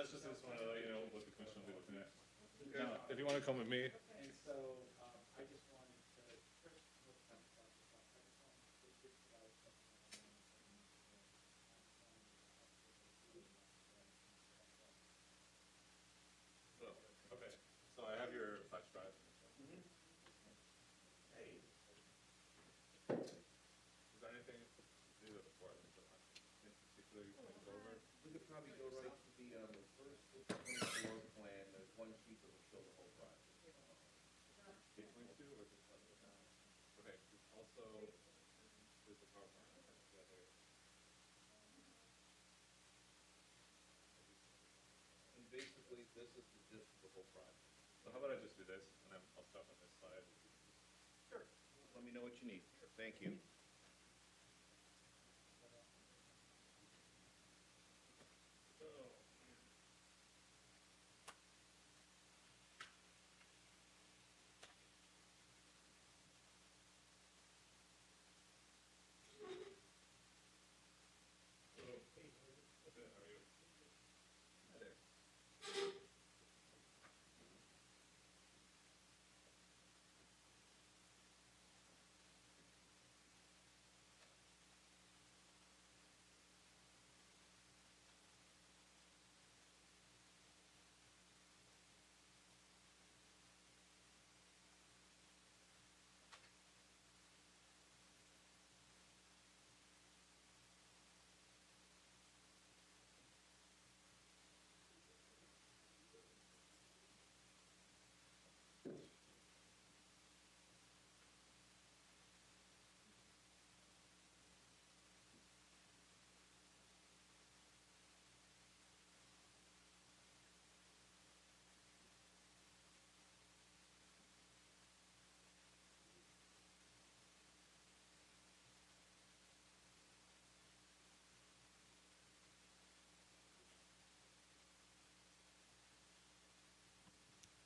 that's just want to let you know what the commission will be looking at. Now, if you want to come with me. And so, I just wanted to, first, let's talk about this. I just wanted to get to that Oh, okay, so I have your flash drive. Hey. Is there anything to do with the board in particular you want to go over? We could probably go right to the first 24 plan, there's one sheet that will show the whole project. 8.2 or just okay, also, there's the PowerPoint together. And basically, this is the gist of the whole project. So how about I just do this, and then I'll stop on this slide. Sure. Let me know what you need. Thank you.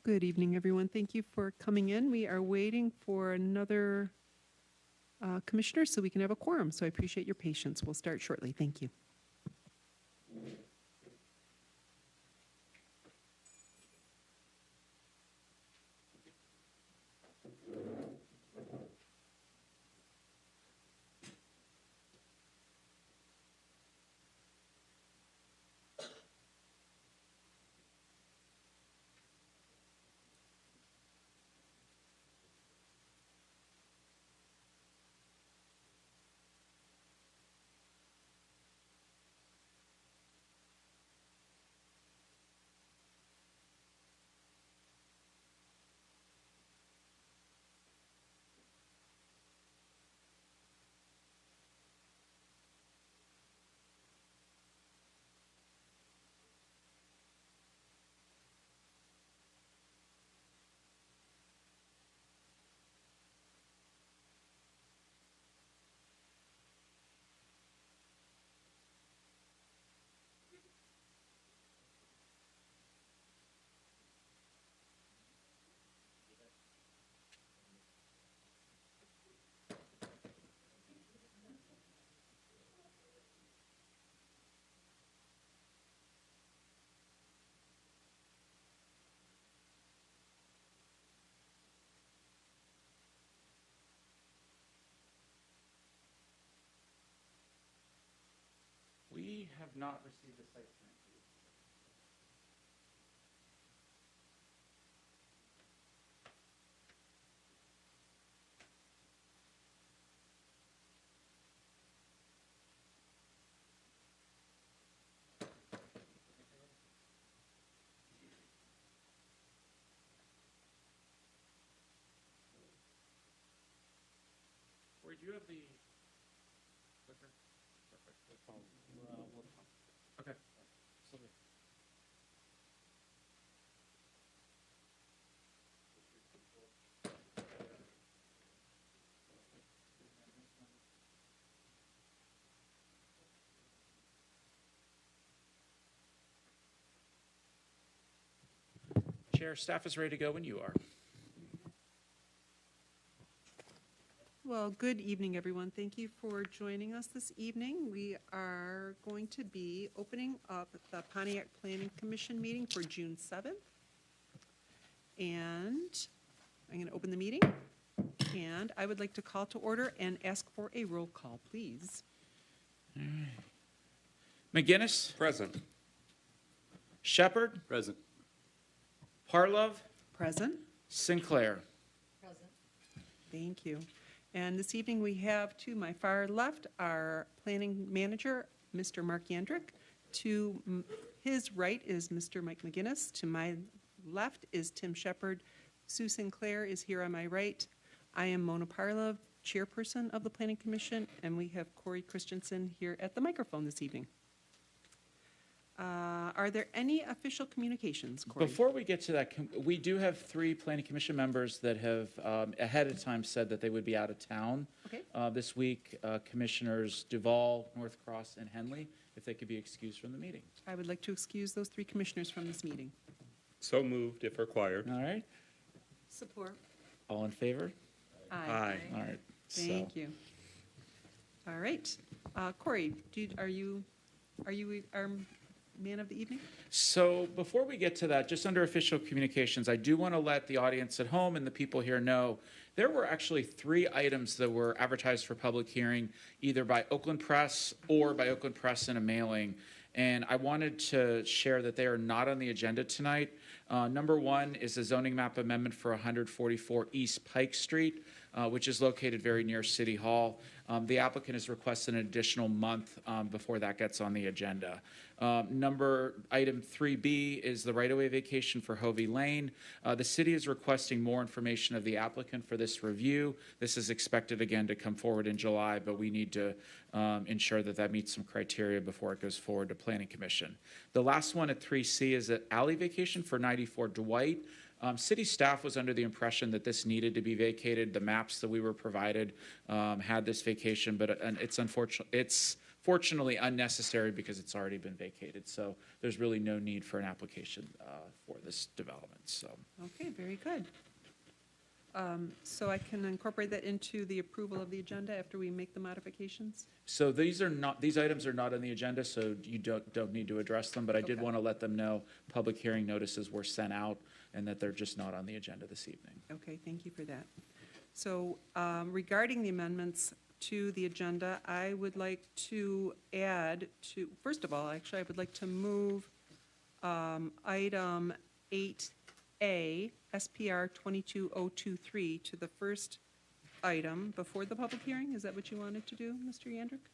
Good evening, everyone. Thank you for coming in. We are waiting for another commissioner so we can have a quorum. So I appreciate your patience. We'll start shortly. Thank you. We have not received a site plan. Where do you have the clicker? Perfect. Okay. Chair, staff is ready to go when you are. Well, good evening, everyone. Thank you for joining us this evening. We are going to be opening up the Pontiac Planning Commission meeting for June 7th. And I'm going to open the meeting. And I would like to call to order and ask for a roll call, please. McGinnis, Present. Shepherd, Present. Parlov, Present. Sinclair. Thank you. And this evening, we have to my far left, our planning manager, Mr. Mark Yandrick. To his right is Mr. Mike McGinnis. To my left is Tim Shepherd. Sue Sinclair is here on my right. I am Mona Parlov, chairperson of the Planning Commission, and we have Corey Christensen here at the microphone this evening. Are there any official communications, Corey? Before we get to that, we do have 3 planning commission members that have ahead of time said that they would be out of town Okay. this week. Commissioners Duval, North Cross, and Henley, if they could be excused from the meeting. I would like to excuse those 3 commissioners from this meeting. So moved if required. All right, Support. all in favor? Aye. All right. Thank you. All right. Corey, are you our man of the evening? So before we get to that, just under official communications, I do want to let the audience at home and the people here know there were actually 3 items that were advertised for public hearing, either by Oakland Press or by Oakland Press in a mailing. And I wanted to share that they are not on the agenda tonight. Number 1 is a zoning map amendment for 144 East Pike Street, which is located very near City Hall. The applicant has requested an additional month before that gets on the agenda. Item 3B is the right-of-way vacation for Hovey Lane. The city is requesting more information of the applicant for this review. This is expected again to come forward in July, but we need to ensure that that meets some criteria before it goes forward to Planning Commission. The last one at 3C is an alley vacation for 94 Dwight. City staff was under the impression that this needed to be vacated. The maps that we were provided had this vacation, but it's fortunately unnecessary because it's already been vacated. So there's really no need for an application for this development. So Okay, very good. So I can incorporate that into the approval of the agenda after we make the modifications? So these items are not on the agenda, so you don't need to address them. But I did Okay. want to let them know public hearing notices were sent out and that they're just not on the agenda this evening. Okay, thank you for that. So regarding the amendments to the agenda, I would like to add to, first of all, actually, I would like to move item 8A, SPR 22023, to the first item before the public hearing. Is that what you wanted to do, Mr. Yandrick?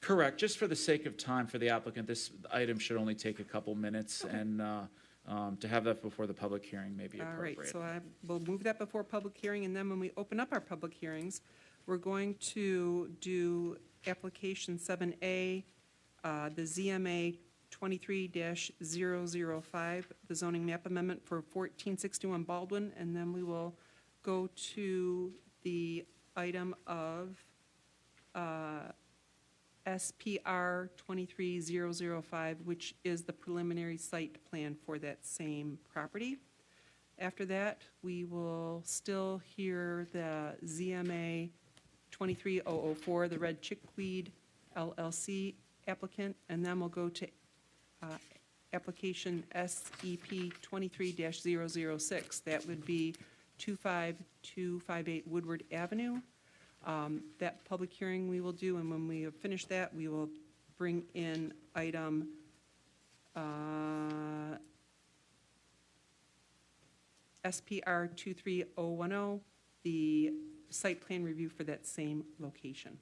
Correct. Just for the sake of time for the applicant, this item should only take a couple minutes, and to have that before the public hearing may be All appropriate. right, so I will move that before public hearing, and then when we open up our public hearings, we're going to do application 7A, the ZMA 23-005, the zoning map amendment for 1461 Baldwin, and then we will go to the item of SPR 23005, which is the preliminary site plan for that same property. After that, we will still hear the ZMA 23004, the Red Chickweed LLC applicant, and then we'll go to application SEP 23-006. That would be 25258 Woodward Avenue. That public hearing we will do, and when we have finished that, we will bring in item SPR 23010, the site plan review for that same location.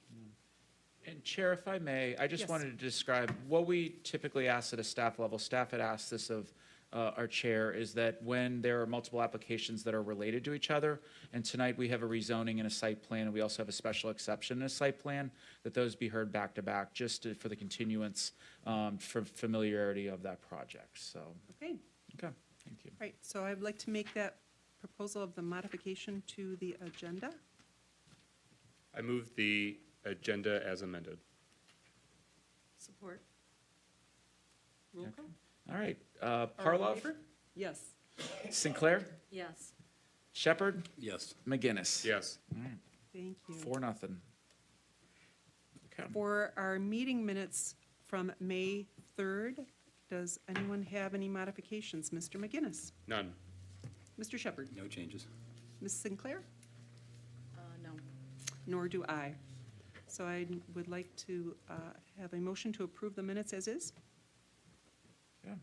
And Chair, if I may, I just Yes. wanted to describe what we typically ask at a staff level. Staff had asked this of our chair, is that when there are multiple applications that are related to each other, and tonight we have a rezoning and a site plan, and we also have a special exception and a site plan, that those be heard back to back, for the continuance, for familiarity of that project. So, Okay, okay, thank you. all right, so I'd like to make that proposal of the modification to the agenda. I move the agenda as amended. Support. Roll call? All right, All in Parlov, favor? Yes. Sinclair, Yes. Shepherd, Yes. McGinnis. Yes. All right. Thank you. 4-0. Okay. For our meeting minutes from May 3rd, does anyone have any modifications? Mr. McGinnis? None. Mr. Shepherd? No changes. Ms. Sinclair? No. Nor do I. So I would like to have a motion to approve the minutes as is. Yeah.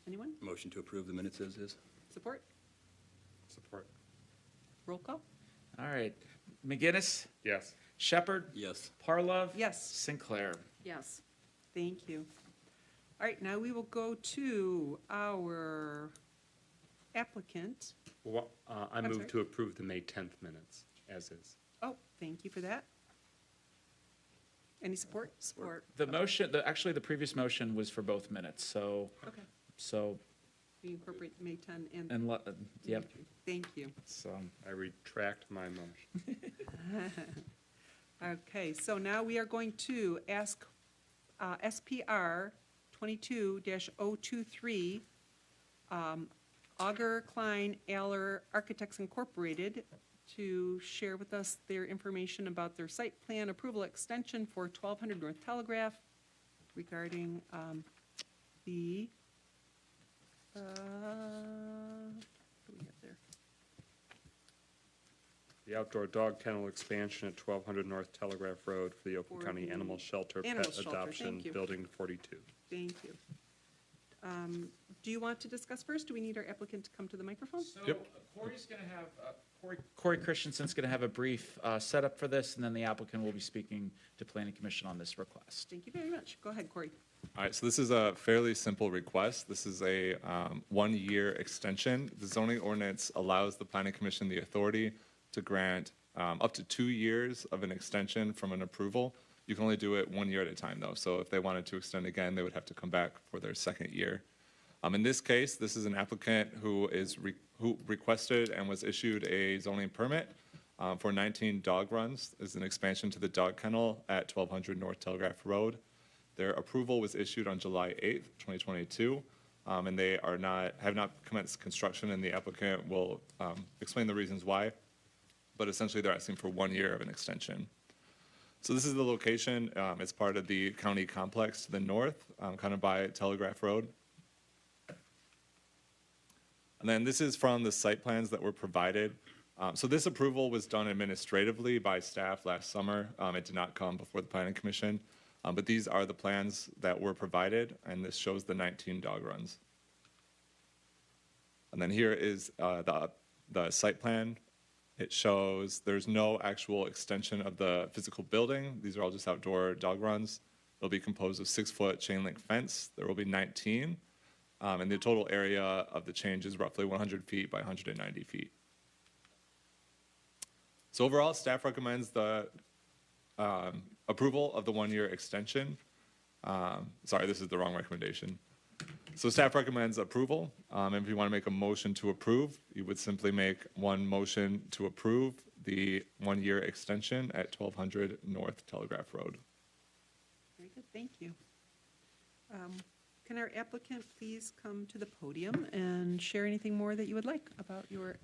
Anyone? Motion to approve the minutes as is. Support? Support. Roll call? All right. McGinnis, Yes. Shepherd, Yes. Parlov. Yes. Sinclair. Yes. Thank you. All right, now we will go to our applicant. Well, I I'm sorry? move to approve the May 10th minutes, as is. Oh, thank you for that. Any support? Support. The motion, actually, the previous motion was for both minutes, so, Okay. We incorporate May 10 and. yep, Thank you. so, I retract my motion. Okay, so now we are going to ask SPR 22-023, Auger Klein Aller Architects Incorporated, to share with us their information about their site plan approval extension for 1200 North Telegraph regarding the, what do we have there? The outdoor dog kennel expansion at 1200 North Telegraph Road for the Oakland For County the Animal Shelter animal Pet shelter, Adoption, thank you. Building 42. Thank you. Do you want to discuss first? Do we need our applicant to come to the microphone? So Corey's going to have, Corey Christensen's going to have a brief setup for this, and then the applicant will be speaking to Planning Commission on this request. Thank you very much. Go ahead, Corey. All right, so this is a fairly simple request. This is a one-year extension. The zoning ordinance allows the planning commission the authority to grant up to 2 years of an extension from an approval. You can only do it 1 year at a time, though. So if they wanted to extend again, they would have to come back for their second year. In this case, this is an applicant who requested and was issued a zoning permit for 19 dog runs. This is an expansion to the dog kennel at 1200 North Telegraph Road. Their approval was issued on July 8th, 2022, and they have not commenced construction, and the applicant will explain the reasons why. But essentially, they're asking for 1 year of an extension. So this is the location. It's part of the county complex to the north, kind of by Telegraph Road. And then this is from the site plans that were provided. So this approval was done administratively by staff last summer. It did not come before the Planning Commission. But these are the plans that were provided, and this shows the 19 dog runs. And then here is the site plan. It shows there's no actual extension of the physical building. These are all just outdoor dog runs. It'll be composed of 6-foot chain link fence. There will be 19. And the total area of the change is roughly 100 feet by 190 feet. So overall, staff recommends the approval of the 1 year extension. Sorry, this is the wrong recommendation. So staff recommends approval. And if you want to make a motion to approve, you would simply make one motion to approve the 1 year extension at 1200 North Telegraph Road. Very good, thank you. Can our applicant please come to the podium and share anything more that you would like about your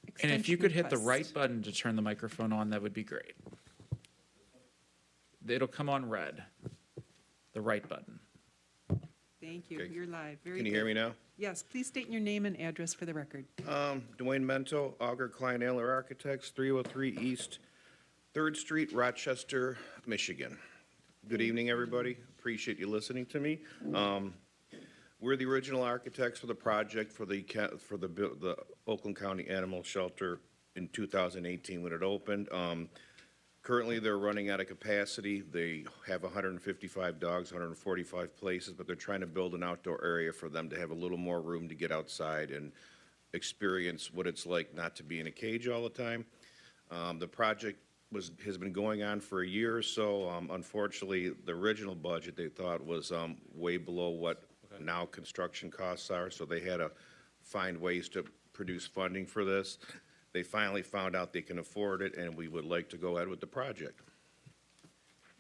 extension And if you could hit the request? right button to turn the microphone on, that would be great. It'll come on red, the right button. Thank you, Okay. you're live. Very Can you good. hear me now? Yes, please state your name and address for the record. Dwayne Mento, Auger Klein Eller Architects, 303 East 3rd Street, Rochester, Michigan. Good evening, everybody. Appreciate you listening to me. We're the original architects for the project for the Oakland County Animal Shelter in 2018 when it opened. Currently, they're running out of capacity. They have 155 dogs, 145 places, but they're trying to build an outdoor area for them to have a little more room to get outside and experience what it's like not to be in a cage all the time. The project has been going on for a year or so. Unfortunately, the original budget they thought was way below what now construction costs are, so they had to find ways to produce funding for this. They finally found out they can afford it, and we would like to go ahead with the project.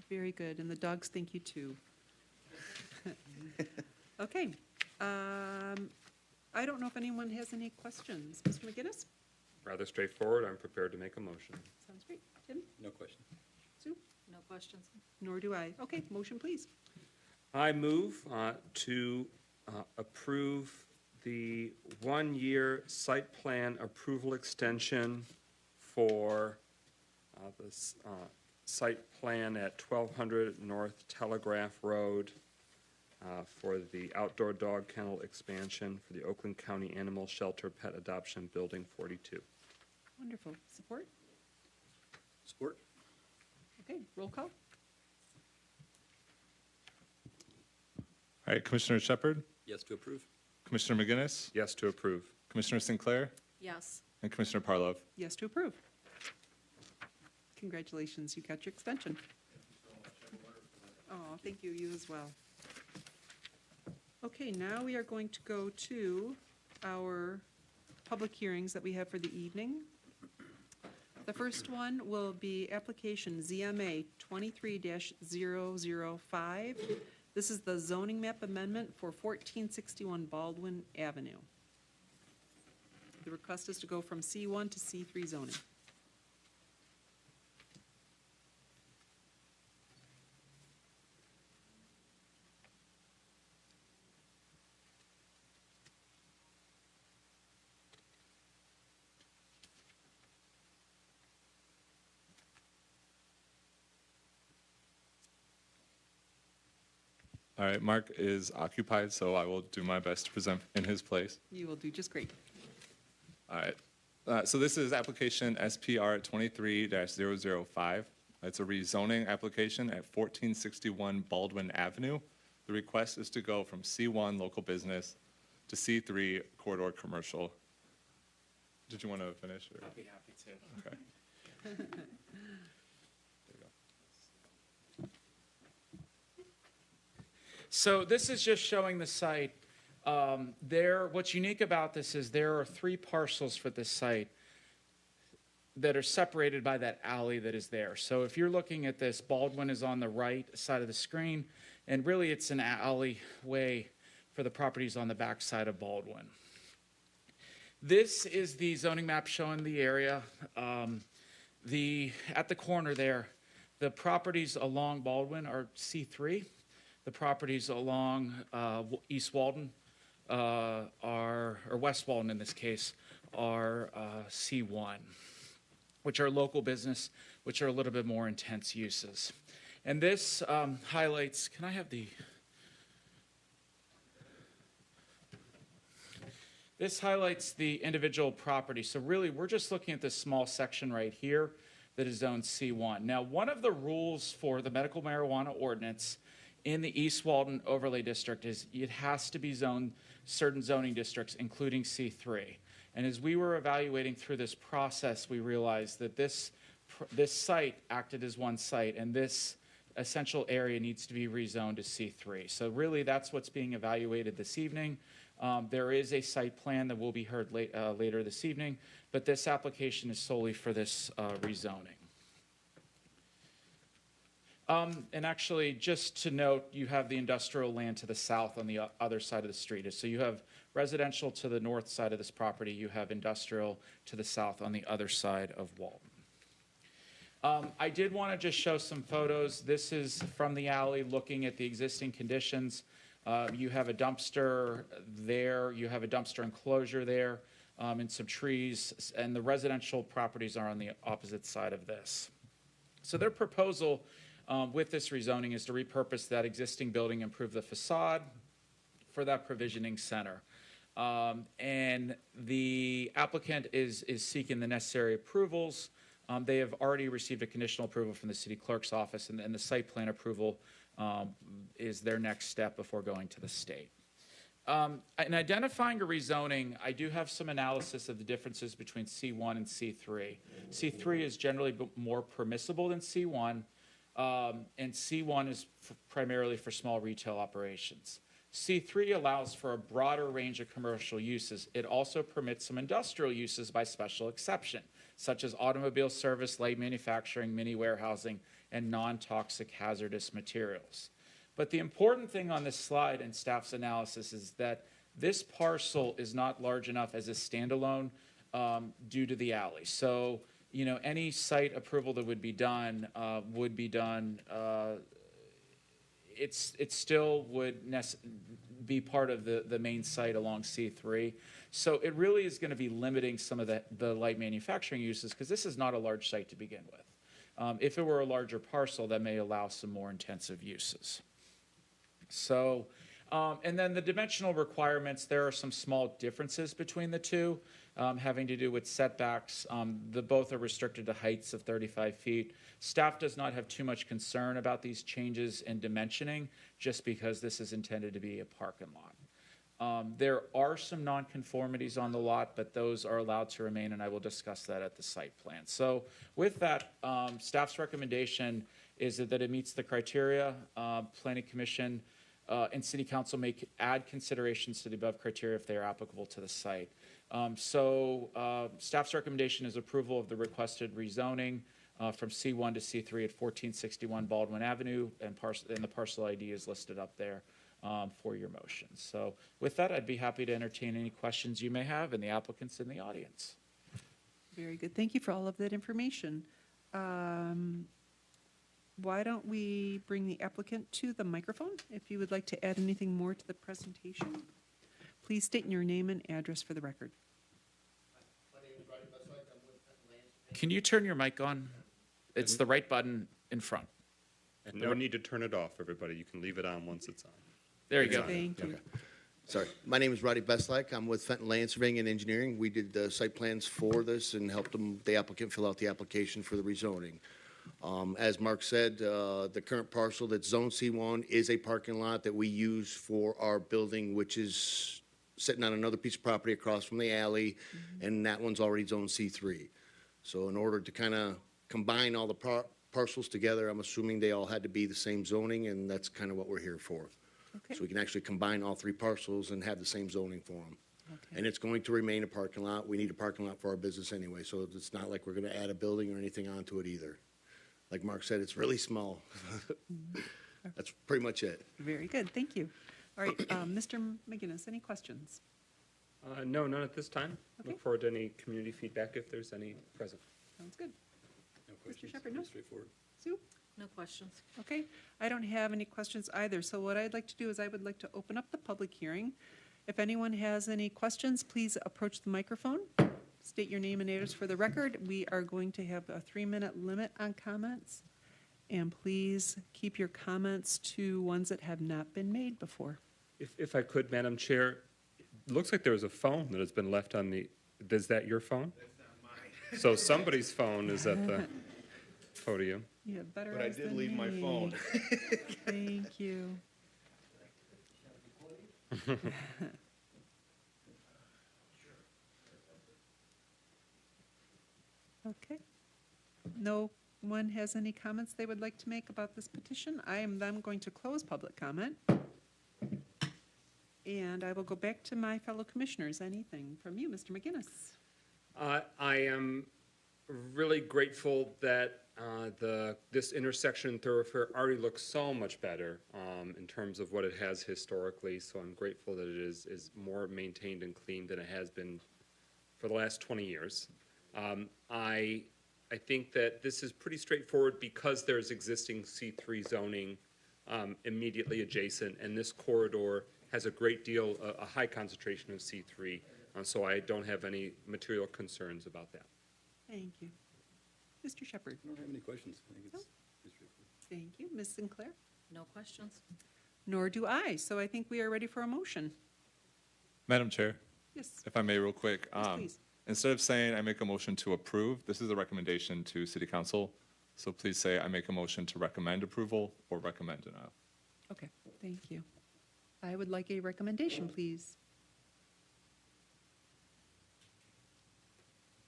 Very good, and the dogs thank you too. Okay, I don't know if anyone has any questions. Mr. McGinnis? Rather straightforward. I'm prepared to make a motion. Sounds great. Tim? No question. Sue? No questions. Nor do I. Okay, motion, please. I move to approve the one-year site plan approval extension for this site plan at 1200 North Telegraph Road for the outdoor dog kennel expansion for the Oakland County Animal Shelter Pet Adoption Building 42. Wonderful. Support? Support? Okay, roll call? All right, Commissioner Shepard, Yes to approve? Commissioner McGinnis, Yes to approve. Commissioner Sinclair, Yes. and Commissioner Parlov. Yes to approve. Congratulations, you got your extension. Oh, thank you, you as well. Okay, now we are going to go to our public hearings that we have for the evening. The first one will be application ZMA 23-005. This is the zoning map amendment for 1461 Baldwin Avenue. The request is to go from C1 to C3 zoning. All right, Mark is occupied, so I will do my best to present in his place. You will do just great. All right. So this is application SPR 23-005. It's a rezoning application at 1461 Baldwin Avenue. The request is to go from C1 local business to C3 corridor commercial. Did you want to finish? Or? I'd be happy to. Okay. So this is just showing the site. What's unique about this is there are 3 parcels for this site that are separated by that alley that is there. So if you're looking at this, Baldwin is on the right side of the screen, and really it's an alleyway for the properties on the back side of Baldwin. This is the zoning map showing the area. At the corner there, the properties along Baldwin are C3. The properties along East Walden or West Walden in this case, are C1, which are local business, which are a little bit more intense uses. And this highlights, can I have the, this highlights the individual property. So really, we're just looking at this small section right here that is zoned C1. Now, one of the rules for the medical marijuana ordinance in the East Walden Overlay District is it has to be zoned certain zoning districts, including C3. And as we were evaluating through this process, we realized that this site acted as one site, and this essential area needs to be rezoned to C3. So really, that's what's being evaluated this evening. There is a site plan that will be heard later this evening, but this application is solely for this rezoning. And actually, just to note, you have the industrial land to the south on the other side of the street. So you have residential to the north side of this property. You have industrial to the south on the other side of Walden. I did want to just show some photos. This is from the alley looking at the existing conditions. You have a dumpster there. You have a dumpster enclosure there and some trees. And the residential properties are on the opposite side of this. So their proposal with this rezoning is to repurpose that existing building, improve the facade for that provisioning center. And the applicant is seeking the necessary approvals. They have already received a conditional approval from the city clerk's office, and the site plan approval is their next step before going to the state. In identifying a rezoning, I do have some analysis of the differences between C1 and C3. C3 is generally more permissible than C1. And C1 is primarily for small retail operations. C3 allows for a broader range of commercial uses. It also permits some industrial uses by special exception, such as automobile service, light manufacturing, mini warehousing, and non-toxic hazardous materials. But the important thing on this slide and staff's analysis is that this parcel is not large enough as a standalone due to the alley. So, you know, any site approval that would be done, it still would be part of the main site along C3. So it really is going to be limiting some of the light manufacturing uses, because this is not a large site to begin with. If it were a larger parcel, that may allow some more intensive uses. So, and then the dimensional requirements, there are some small differences between the two, having to do with setbacks. Both are restricted to heights of 35 feet. Staff does not have too much concern about these changes in dimensioning, just because this is intended to be a parking lot. There are some nonconformities on the lot, but those are allowed to remain, and I will discuss that at the site plan. So with that, staff's recommendation is that it meets the criteria. Planning Commission and City Council may add considerations to the above criteria if they are applicable to the site. Staff's recommendation is approval of the requested rezoning from C1 to C3 at 1461 Baldwin Avenue, and the parcel ID is listed up there for your motion. So with that, I'd be happy to entertain any questions you may have, and the applicants in the audience. Very good. Thank you for all of that information. Why don't we bring the applicant to the microphone? If you would like to add anything more to the presentation, please state your name and address for the record. Can you turn your mic on? It's the right button in front. And no need to turn it off, everybody. You can leave it on once it's on. There you go. Thank you. Sorry. My name is Roddy Bestlake. I'm with Fenton Land Surveying and Engineering. We did the site plans for this and helped the applicant fill out the application for the rezoning. As Mark said, the current parcel that's Zone C1 is a parking lot that we use for our building, which is sitting on another piece of property across from the alley, and that one's already Zone C3. So in order to kind of combine all the parcels together, I'm assuming they all had to be the same zoning, and that's kind of what we're here for. Okay. So we can actually combine all three parcels and have the same zoning for them. Okay. And it's going to remain a parking lot. We need a parking lot for our business anyway, so it's not like we're going to add a building or anything onto it either. Like Mark said, it's really small. That's pretty much it. Very good. Thank you. All right, Mr. McGinnis, any questions? No, none at this time. Okay. Look forward to any community feedback if there's any present. Sounds good. No questions. Shepherd, no? Pretty straightforward. Sue? No questions. Okay, I don't have any questions either, so what I'd like to do is I would like to open up the public hearing. If anyone has any questions, please approach the microphone. State your name and address for the record. We are going to have a 3-minute limit on comments, and please keep your comments to ones that have not been made before. If I could, Madam Chair, it looks like there was a phone that has been left on the, is that your phone? That's not mine. So somebody's phone is at the podium. You have better But I eyes did than leave my me. phone. Thank you. Okay. No one has any comments they would like to make about this petition? I am then going to close public comment. And I will go back to my fellow commissioners. Anything from you, Mr. McGinnis? I am really grateful that this intersection thoroughfare already looks so much better in terms of what it has historically. So I'm grateful that it is more maintained and clean than it has been for the last 20 years. I think that this is pretty straightforward because there's existing C3 zoning immediately adjacent, and this corridor has a great deal, a high concentration of C3, so I don't have any material concerns about that. Thank you. Mr. Shepherd? I don't have any questions. I think it's pretty straightforward. Thank you. Ms. Sinclair? No questions. Nor do I, so I think we are ready for a motion. Madam Chair, Yes, if I may real quick. yes, please. Instead of saying I make a motion to approve, this is a recommendation to City Council. So please say I make a motion to recommend approval or recommend denial. Okay, thank you. I would like a recommendation, please.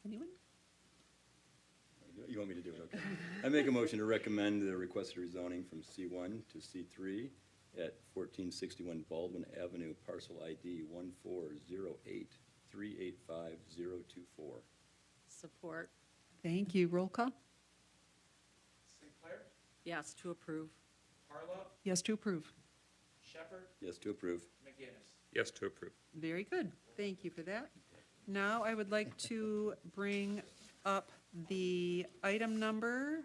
Anyone? You want me to do it? Okay. I make a motion to recommend the requested rezoning from C1 to C3 at 1461 Baldwin Avenue, parcel ID 14083850024. Support. Thank you. Roll call? Sinclair? Yes, to approve. Harlow? Yes to approve. Shepherd? Yes, to approve. McGinnis? Yes, to approve. Very good. Thank you for that. Now I would like to bring up the item number,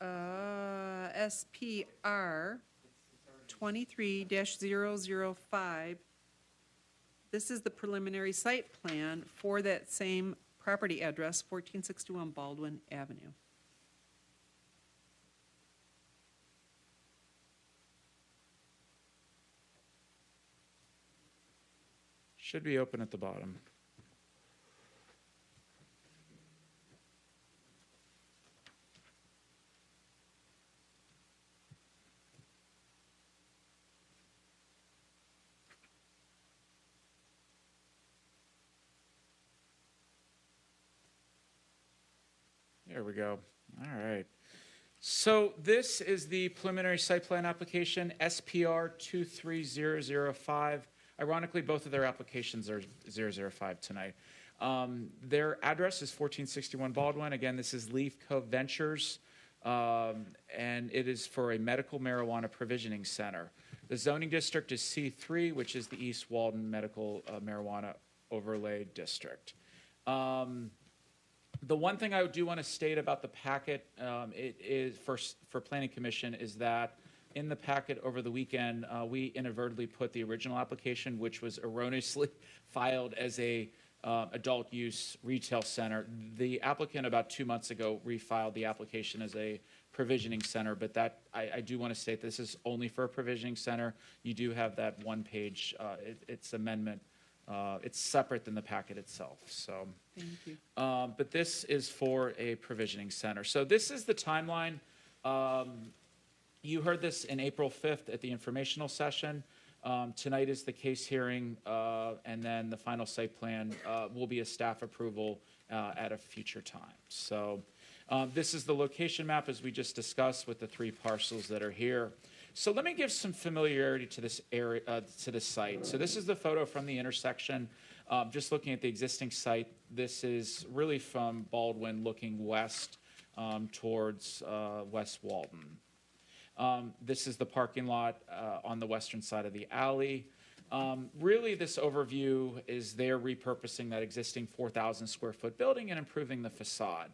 SPR 23-005. This is the preliminary site plan for that same property address, 1461 Baldwin Avenue. Should be open at the bottom. There we go. All right. So this is the preliminary site plan application, SPR 23005. Ironically, both of their applications are 005 tonight. Their address is 1461 Baldwin. Again, this is Leaf Cove Ventures, and it is for a medical marijuana provisioning center. The zoning district is C3, which is the East Walden Medical Marijuana Overlay District. The one thing I do want to state about the packet, it is for Planning Commission, is that in the packet over the weekend, we inadvertently put the original application, which was erroneously filed as a adult use retail center. The applicant about 2 months ago refiled the application as a provisioning center, but that I do want to state this is only for a provisioning center. You do have that one page, it's amendment. It's separate than the packet itself. So, Thank you. but this is for a provisioning center. So this is the timeline. You heard this in April 5th at the informational session. Tonight is the case hearing, and then the final site plan will be a staff approval at a future time. So this is the location map as we just discussed with the 3 parcels that are here. So let me give some familiarity to this area, to this site. So this is the photo from the intersection. Just looking at the existing site, this is really from Baldwin looking west towards West Walton. This is the parking lot on the western side of the alley. Really, this overview is they're repurposing that existing 4,000 square foot building and improving the facade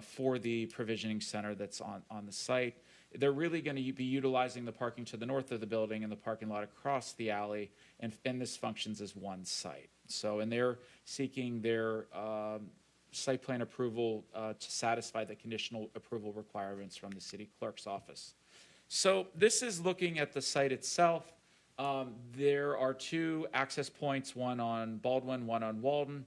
for the provisioning center that's on the site. They're really going to be utilizing the parking to the north of the building and the parking lot across the alley, and this functions as one site. So, and they're seeking their site plan approval to satisfy the conditional approval requirements from the city clerk's office. So this is looking at the site itself. There are 2 access points, one on Baldwin, one on Walden.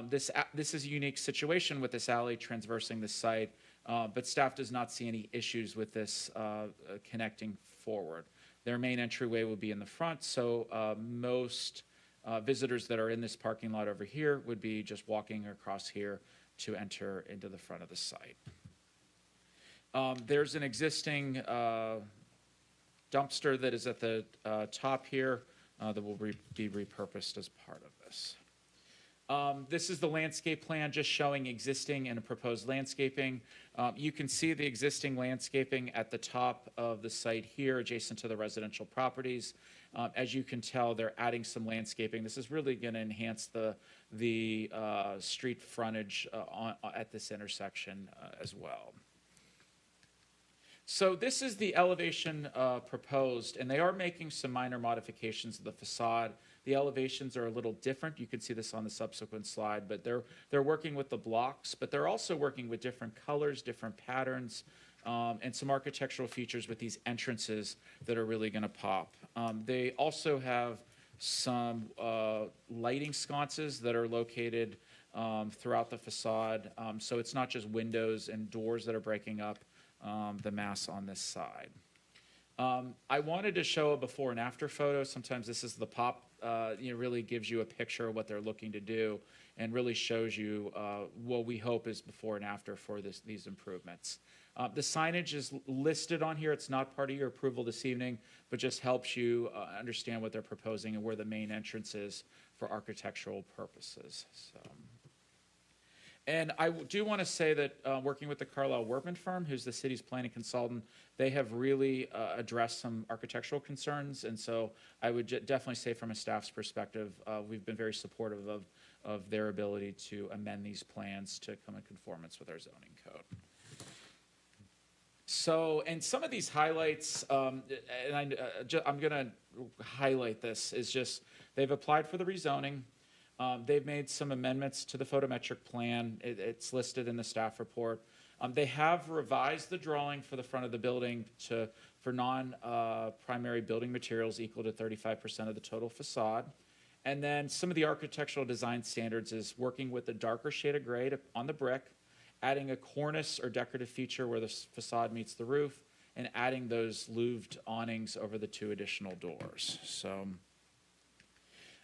This is a unique situation with this alley transversing the site, but staff does not see any issues with this connecting forward. Their main entryway will be in the front, so most visitors that are in this parking lot over here would be just walking across here to enter into the front of the site. There's an existing dumpster that is at the top here that will be repurposed as part of this. This is the landscape plan just showing existing and proposed landscaping. You can see the existing landscaping at the top of the site here adjacent to the residential properties. As you can tell, they're adding some landscaping. This is really going to enhance the street frontage at this intersection as well. So this is the elevation proposed, and they are making some minor modifications of the facade. The elevations are a little different. You can see this on the subsequent slide, but they're working with the blocks, but they're also working with different colors, different patterns, and some architectural features with these entrances that are really going to pop. They also have some lighting sconces that are located throughout the facade, so it's not just windows and doors that are breaking up the mass on this side. I wanted to show a before and after photo. Sometimes this is the pop, really gives you a picture of what they're looking to do and really shows you what we hope is before and after for these improvements. The signage is listed on here. It's not part of your approval this evening, but just helps you understand what they're proposing and where the main entrance is for architectural purposes. So. And do want to say that working with the Carlisle Workman firm, who's the city's planning consultant, they have really addressed some architectural concerns. And so I would definitely say from a staff's perspective, we've been very supportive of their ability to amend these plans to come in conformance with our zoning code. So, and some of these highlights, and I'm going to highlight this, is just they've applied for the rezoning. They've made some amendments to the photometric plan. It's listed in the staff report. They have revised the drawing for the front of the building for non-primary building materials equal to 35% of the total facade. And then some of the architectural design standards is working with a darker shade of gray on the brick, adding a cornice or decorative feature where the facade meets the roof, and adding those louved awnings over the 2 additional doors. So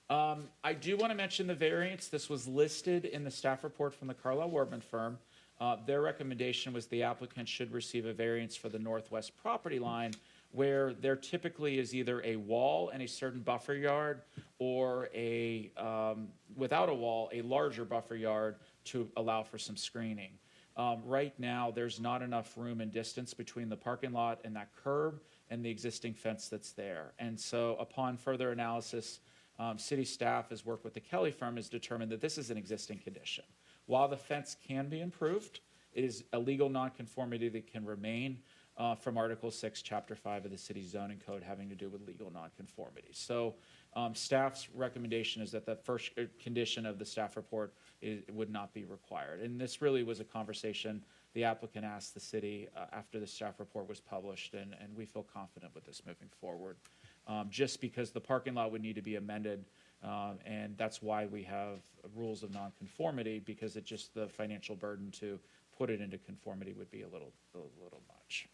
I do want to mention the variance. This was listed in the staff report from the Carlisle Workman firm. Their recommendation was the applicant should receive a variance for the northwest property line, where there typically is either a wall and a certain buffer yard, or without a wall, a larger buffer yard to allow for some screening. Right now, there's not enough room and distance between the parking lot and that curb and the existing fence that's there. And so upon further analysis, city staff has worked with the Kelly firm, has determined that this is an existing condition. While the fence can be improved, it is a legal nonconformity that can remain from Article 6, Chapter 5 of the city's zoning code having to do with legal nonconformity. So staff's recommendation is that the first condition of the staff report would not be required. And this really was a conversation the applicant asked the city after the staff report was published, and we feel confident with this moving forward. Just because the parking lot would need to be amended, and that's why we have rules of nonconformity, because it just, the financial burden to put it into conformity would be a little much.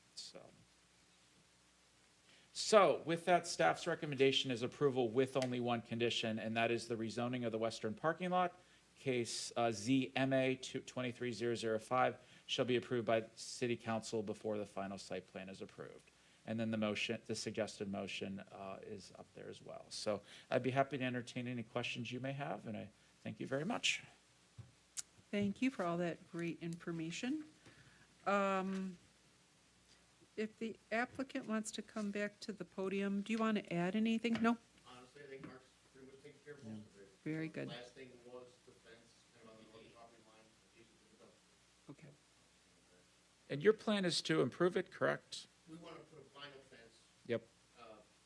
So with that, staff's recommendation is approval with only one condition, and that is the rezoning of the western parking lot, case ZMA 23005, shall be approved by city council before the final site plan is approved. And then the suggested motion is up there as well. So I'd be happy to entertain any questions you may have, and I thank you very much. Thank you for all that great information. If the applicant wants to come back to the podium, do you want to add anything? No? Honestly, I think Mark's pretty much taken care of most of it. Very good. Last thing was the fence kind of on the other property line adjacent to the dumpster. Okay. And your plan is to improve it, correct? We want to put a vinyl fence, Yep,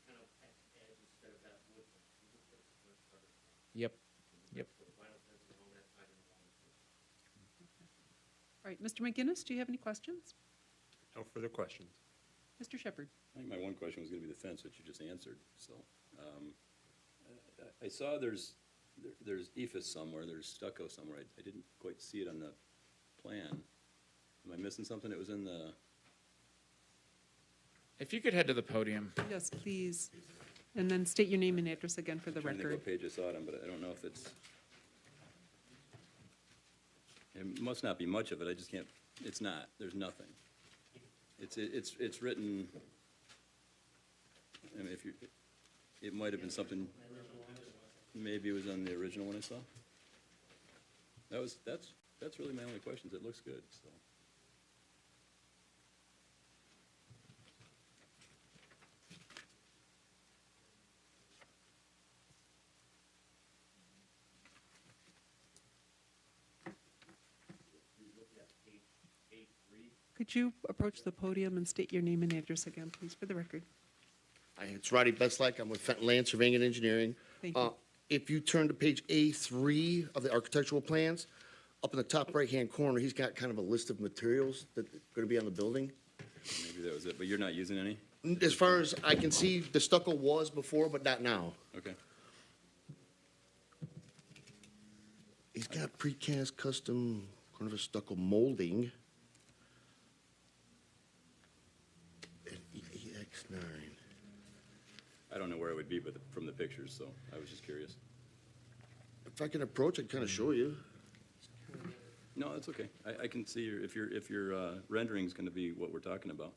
kind of at the edge instead of that wood fence. Wood fence is much better. yep, yep. Put vinyl fence along that side and along the fence. All right, Mr. McGinnis, do you have any questions? No further questions. Mr. Shepherd? I think my one question was gonna be the fence, which you just answered, so. I saw there's ephes somewhere, there's stucco somewhere, I didn't quite see it on the plan. Am I missing something? It was in the, If you could head to the podium. Yes, please. And then state your name and address again for the I'm trying to think record. what page I saw it on, but I don't know if it's, it must not be much of it, I just can't, it's not, there's nothing. It's written, I mean, if you, it might have been something, maybe it was on the original one I saw. That's really my only questions, it looks good, so. Could you approach the podium and state your name and address again, please, for the record? Hi, it's Roddy Bestlake. I'm with Fenton Land Surveying and Engineering. Thank you. If you turn to page A3 of the architectural plans, up in the top right-hand corner, he's got kind of a list of materials that are going to be on the building. Maybe that was it, but you're not using any? As far as I can see, the stucco was before, but not now. Okay. He's got precast custom kind of a stucco molding. And EX9. I don't know where it would be, but from the pictures, so I was just curious. If I can approach, I can kind of show you. No, that's okay. I can see if your rendering's gonna be what we're talking about.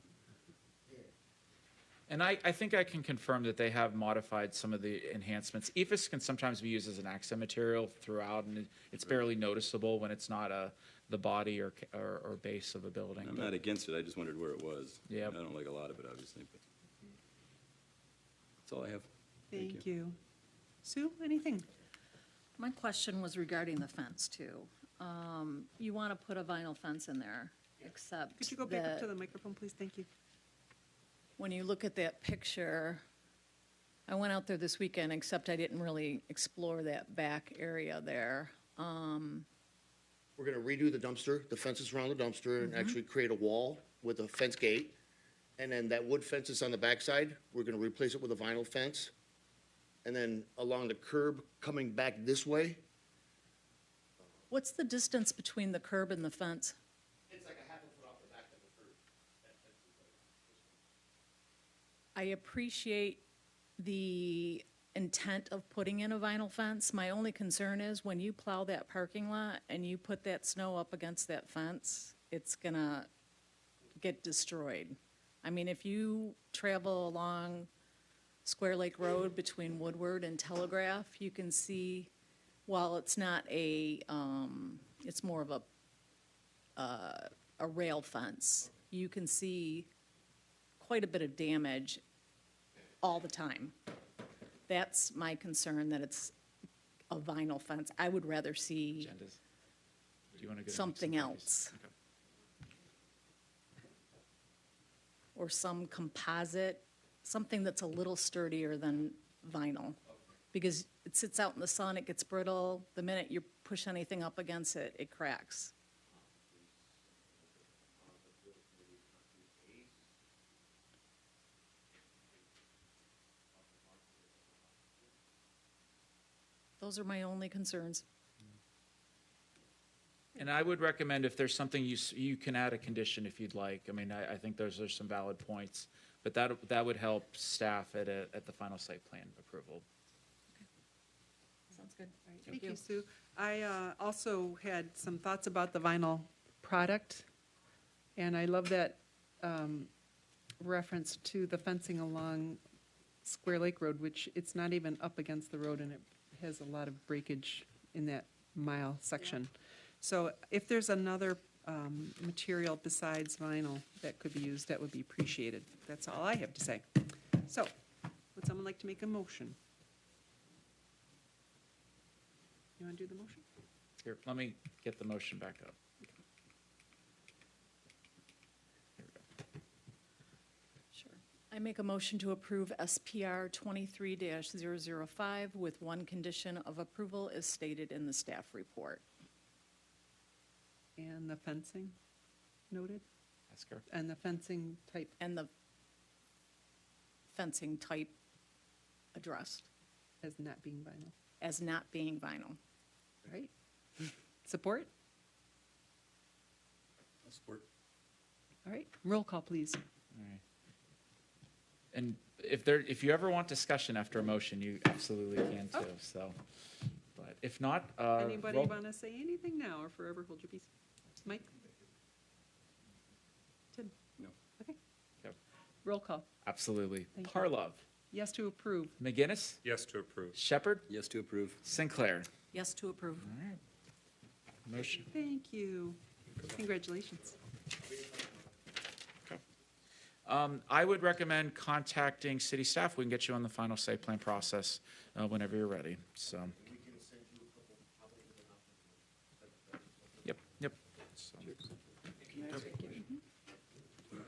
And I think I can confirm that they have modified some of the enhancements. EFS can sometimes be used as an accent material throughout, and it's barely noticeable when it's not a the body or base of a building. I'm not against it, I just wondered where it was. Yep. I don't like a lot of it, obviously, but that's all I have. Thank you. Sue, anything? My question was regarding the fence, too. You want to put a vinyl fence in there, except Could you go back up to that the microphone, please? Thank you. when you look at that picture, I went out there this weekend, except I didn't really explore that back area there. We're gonna redo the dumpster, the fences around the dumpster, and actually create a wall with a fence gate. And then that wood fence that's on the backside, we're gonna replace it with a vinyl fence. And then along the curb coming back this way, What's the distance between the curb and the fence? it's like a half a foot off the back of the curb. I appreciate the intent of putting in a vinyl fence. My only concern is when you plow that parking lot and you put that snow up against that fence, it's gonna get destroyed. I mean, if you travel along Square Lake Road between Woodward and Telegraph, you can see, while it's not it's more of a rail fence, you can see quite a bit of damage all the time. That's my concern, that it's a vinyl fence. I would rather see Agendas. Do you want to get something else, Okay. or some composite, something that's a little sturdier than vinyl. Because it sits out in the sun, it gets brittle. The minute you push anything up against it, it cracks. Those are my only concerns. And I would recommend if there's something you can add a condition if you'd like. I mean, I think those are some valid points, but that would help staff at the final site plan approval. Sounds good. Thank you, Sue. I also had some thoughts about the vinyl product, and I love that reference to the fencing along Square Lake Road, which it's not even up against the road, and it has a lot of breakage in that mile section. So if there's another material besides vinyl that could be used, that would be appreciated. That's all I have to say. So, would someone like to make a motion? You want to do the motion? Here, let me get the motion back up. Here we go. Sure. I make a motion to approve SPR 23-005 with one condition of approval as stated in the staff report. And the fencing noted? Ask her. And the fencing type, And the fencing type addressed as not being vinyl. as not being vinyl. Right? Support? I'll support. All right, roll call, please. All right. And if you ever want discussion after a motion, you absolutely can too, so. But if not, Anybody roll- want to say anything now or forever hold your peace? Mike? Tim? No. Okay. Yep. Roll call. Absolutely. Thank you. Parlov, Yes to approve. McGinnis, Yes to approve. Shepherd, Yes to approve. Sinclair. Yes to approve. All right. Motion. Thank you. Congratulations. I would recommend contacting city staff. We can get you on the final site plan process whenever you're ready, so. Yep. So,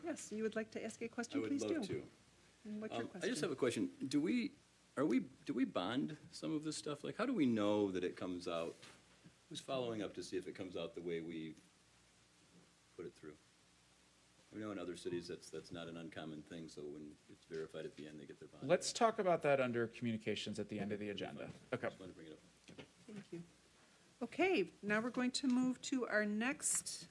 Yes, you would like to ask a I question, would please do. love to. And what's your I question? just have a question. Do we bond some of this stuff? Like, how do we know that it comes out? Who's following up to see if it comes out the way we put it through? We know in other cities that's not an uncommon thing, so when it's verified at the end, they get their bond. let's talk about that under communications at the end of the agenda. Okay. Just wanted to bring it up. Thank you. Okay, now we're going to move to our next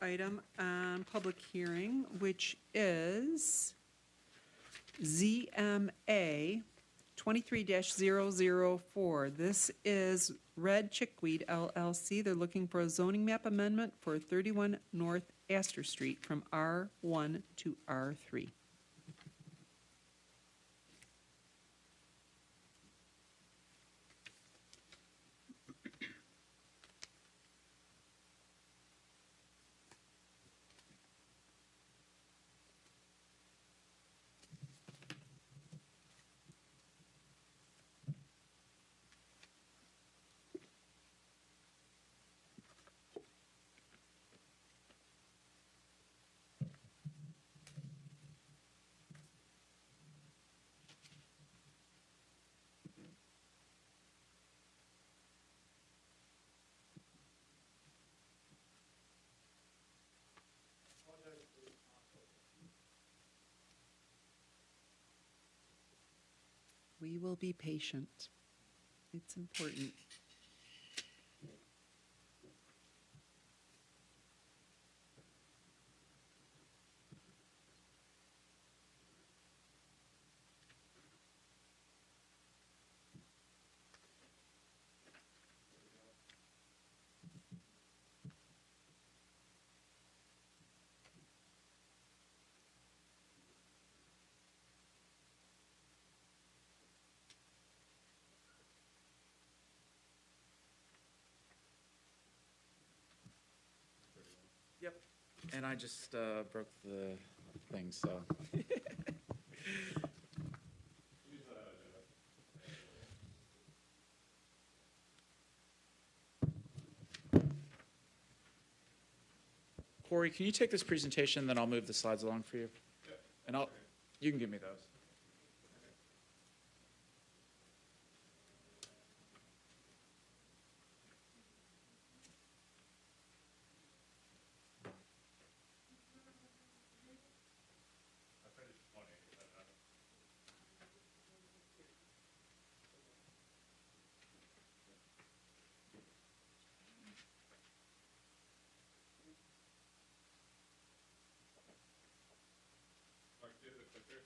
item on public hearing, which is ZMA 23-004. This is Red Chickweed LLC. They're looking for a zoning map amendment for 31 North Astor Street from R1 to R3. We will be patient. It's important. Yep. And I just broke the thing, so. Corey, can you take this presentation, then I'll move the slides along for you? And you can give me those. Mark, do you have the clicker?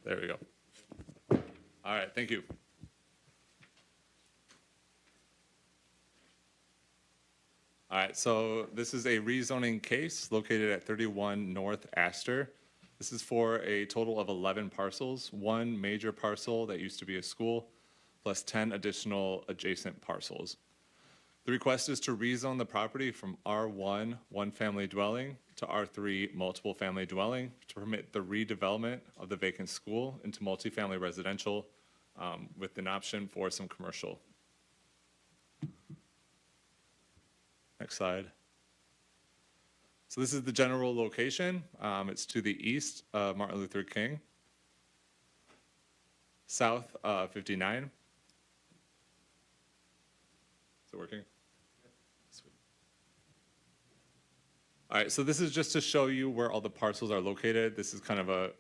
There we go. All right, thank you. All right, so this is a rezoning case located at 31 North Astor. This is for a total of 11 parcels, one major parcel that used to be a school, plus 10 additional adjacent parcels. The request is to rezone the property from R1, one-family dwelling, to R3, multiple-family dwelling, to permit the redevelopment of the vacant school into multifamily residential with an option for some commercial. Next slide. So this is the general location. It's to the east of Martin Luther King, south of 59. Is it working? Sweet. All right, so this is just to show you where all the parcels are located. This is kind of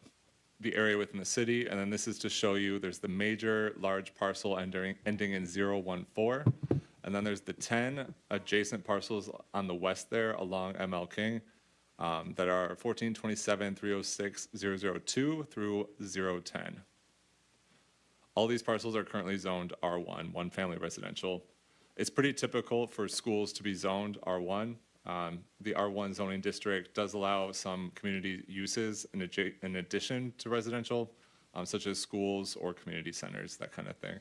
the area within the city, and then this is to show you there's the major large parcel ending in 014. And then there's the 10 adjacent parcels on the west there along ML King that are 1427, 306, 002 through 010. All these parcels are currently zoned R1, one family residential. It's pretty typical for schools to be zoned R1. The R1 zoning district does allow some community uses in addition to residential, such as schools or community centers, that kind of thing.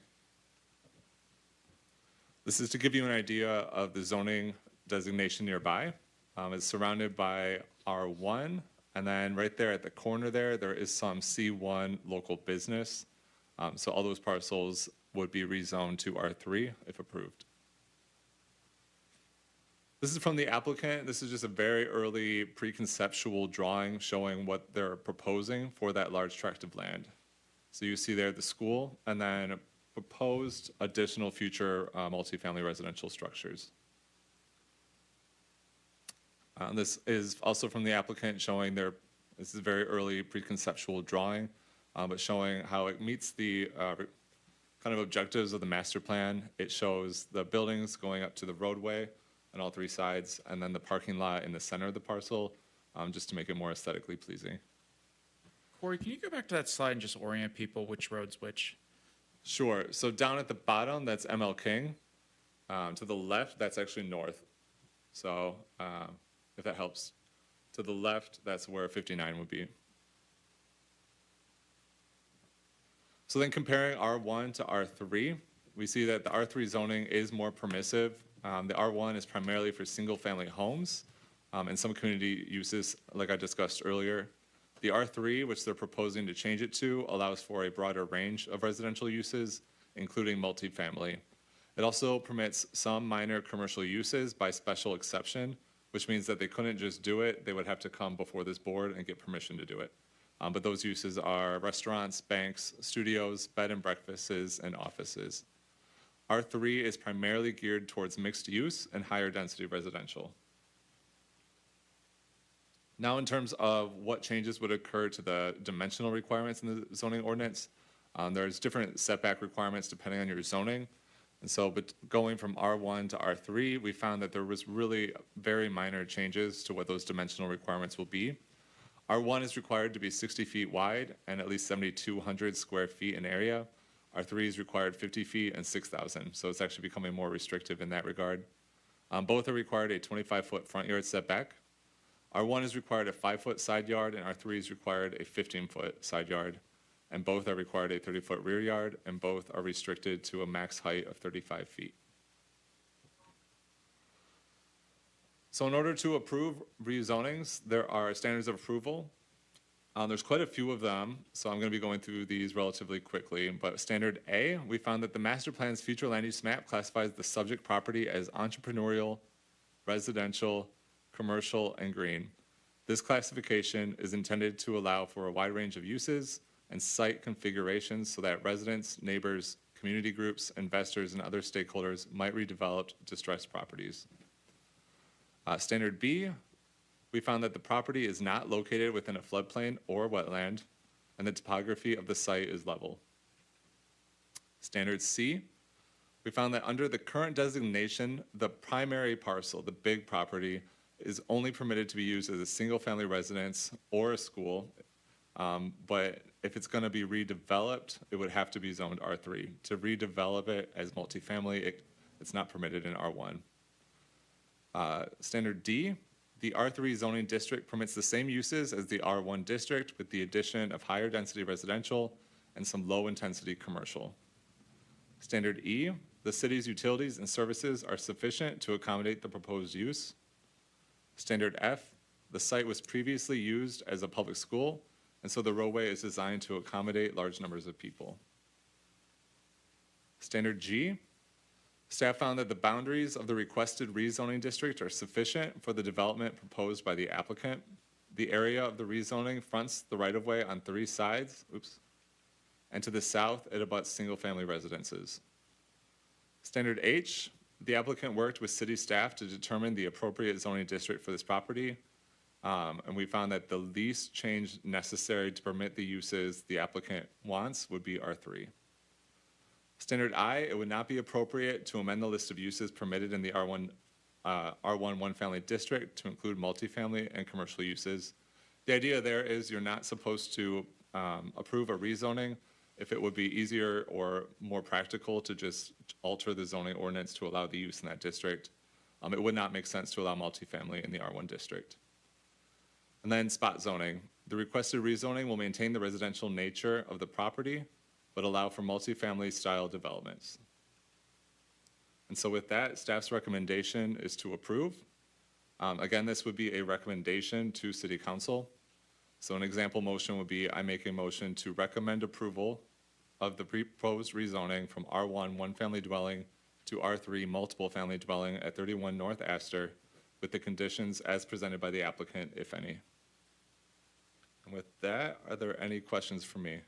This is to give you an idea of the zoning designation nearby. It's surrounded by R1, and then right there at the corner there is some C1 local business. So all those parcels would be rezoned to R3 if approved. This is from the applicant. This is just a very early preconceptual drawing showing what they're proposing for that large tract of land. So you see there the school, and then proposed additional future multifamily residential structures. This is also from the applicant showing this is a very early preconceptual drawing, but showing how it meets the kind of objectives of the master plan. It shows the buildings going up to the roadway on all three sides, and then the parking lot in the center of the parcel, just to make it more aesthetically pleasing. Corey, can you go back to that slide and just orient people which road's which? Sure. So down at the bottom, that's ML King. To the left, that's actually north. So if that helps. To the left, that's where 59 would be. So then comparing R1 to R3, we see that the R3 zoning is more permissive. The R1 is primarily for single-family homes and some community uses, like I discussed earlier. The R3, which they're proposing to change it to, allows for a broader range of residential uses, including multifamily. It also permits some minor commercial uses by special exception, which means that they couldn't just do it. They would have to come before this board and get permission to do it. But those uses are restaurants, banks, studios, bed and breakfasts, and offices. R3 is primarily geared towards mixed use and higher density residential. Now, in terms of what changes would occur to the dimensional requirements in the zoning ordinance, there's different setback requirements depending on your zoning. And so, but going from R1 to R3, we found that there was really very minor changes to what those dimensional requirements will be. R1 is required to be 60 feet wide and at least 7,200 square feet in area. R3 is required 50 feet and 6,000, so it's actually becoming more restrictive in that regard. Both are required a 25-foot front yard setback. R1 is required a 5-foot side yard, and R3 is required a 15-foot side yard. And both are required a 30-foot rear yard, and both are restricted to a max height of 35 feet. So in order to approve rezonings, there are standards of approval. There's quite a few of them, so I'm going to be going through these relatively quickly. But standard A, we found that the master plan's future land use map classifies the subject property as entrepreneurial, residential, commercial, and green. This classification is intended to allow for a wide range of uses and site configurations so that residents, neighbors, community groups, investors, and other stakeholders might redevelop distressed properties. Standard B, we found that the property is not located within a floodplain or wetland, and the topography of the site is level. Standard C, we found that under the current designation, the primary parcel, the big property, is only permitted to be used as a single-family residence or a school, but if it's going to be redeveloped, it would have to be zoned R3. To redevelop it as multifamily, it's not permitted in R1. Standard D, the R3 zoning district permits the same uses as the R1 district with the addition of higher density residential and some low intensity commercial. Standard E, the city's utilities and services are sufficient to accommodate the proposed use. Standard F, the site was previously used as a public school, and so the roadway is designed to accommodate large numbers of people. Standard G, staff found that the boundaries of the requested rezoning district are sufficient for the development proposed by the applicant. The area of the rezoning fronts the right-of-way on 3 sides, and to the south, it abuts single-family residences. Standard H, the applicant worked with city staff to determine the appropriate zoning district for this property, and we found that the least change necessary to permit the uses the applicant wants would be R3. Standard I, it would not be appropriate to amend the list of uses permitted in the R1 one-family district to include multifamily and commercial uses. The idea there is you're not supposed to approve a rezoning if it would be easier or more practical to just alter the zoning ordinance to allow the use in that district. It would not make sense to allow multifamily in the R1 district. And then spot zoning. The requested rezoning will maintain the residential nature of the property, but allow for multifamily style developments. And so with that, staff's recommendation is to approve. Again, this would be a recommendation to City Council. So an example motion would be, I make a motion to recommend approval of the proposed rezoning from R1 one-family dwelling to R3 multiple family dwelling at 31 North Astor with the conditions as presented by the applicant, if any. And with that, are there any questions for me?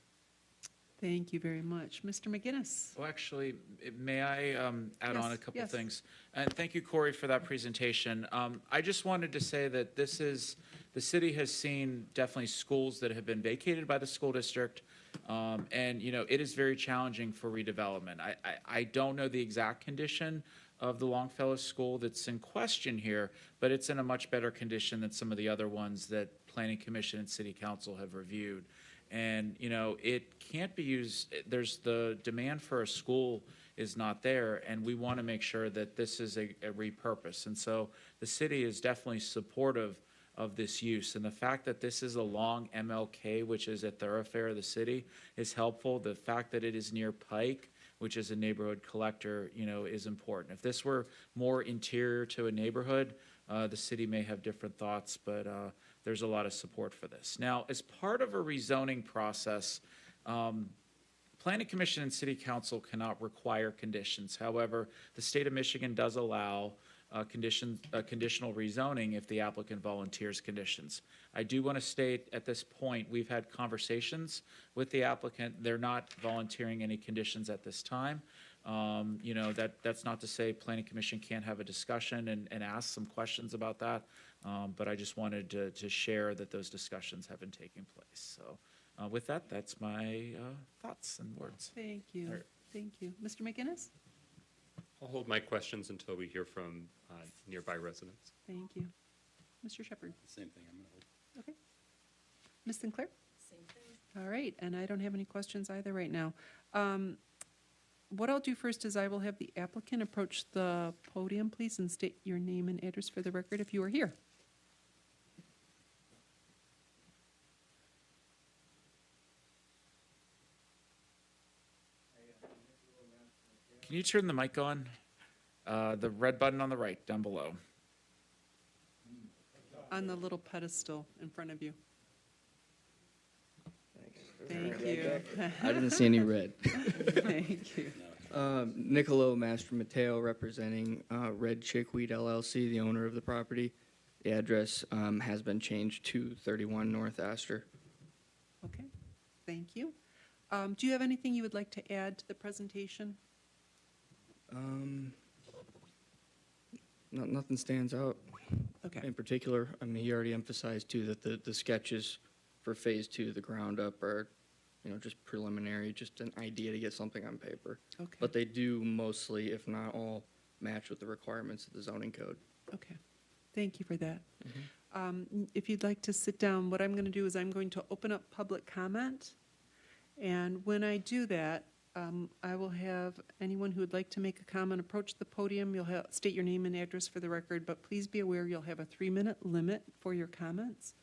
Thank you very much. Mr. McGinnis? Well, actually, may I add on a Yes, couple yes. things? And thank you, Corey, for that presentation. I just wanted to say that the city has seen definitely schools that have been vacated by the school district. And, it is very challenging for redevelopment. I don't know the exact condition of the Longfellow School that's in question here, but it's in a much better condition than some of the other ones that Planning Commission and City Council have reviewed. And, it can't be used, there's the demand for a school is not there, and we want to make sure that this is a repurpose. And so the city is definitely supportive of this use. And the fact that this is along MLK, which is a thoroughfare of the city, is helpful. The fact that it is near Pike, which is a neighborhood collector, is important. If this were more interior to a neighborhood, the city may have different thoughts, but there's a lot of support for this. Now, as part of a rezoning process, Planning Commission and City Council cannot require conditions. However, the state of Michigan does allow conditional rezoning if the applicant volunteers conditions. I do want to state at this point, we've had conversations with the applicant. They're not volunteering any conditions at this time. That's not to say Planning Commission can't have a discussion and ask some questions about that. But I just wanted to share that those discussions have been taking place. So with that, that's my thoughts and words. Thank you. Thank you. Mr. McGinnis? I'll hold my questions until we hear from nearby residents. Thank you. Mr. Shepherd? Same thing, I'm going to hold. Okay. Ms. Sinclair? Same thing. All right, and I don't have any questions either right now. What I'll do first is I will have the applicant approach the podium, please, and state your name and address for the record if you are here. Can you turn the mic on? The red button on the right, down below. On the little pedestal in front of you. Thank you. I didn't see any red. Thank you. Nicolo Master Mateo, representing Red Chickweed LLC, the owner of the property. The address has been changed to 31 North Astor. Okay, thank you. Do you have anything you would like to add to the presentation? Nothing stands out Okay. in particular. I mean, he already emphasized too that the sketches for Phase 2, the ground up, are just preliminary, just an idea to get something on paper. Okay. But they do mostly, if not all, match with the requirements of the zoning code. Okay, thank you for that. If you'd like to sit down, what I'm going to do is I'm going to open up public comment. And when I do that, I will have anyone who would like to make a comment approach the podium. You'll state your name and address for the record, but please be aware you'll have a 3-minute limit for your comments.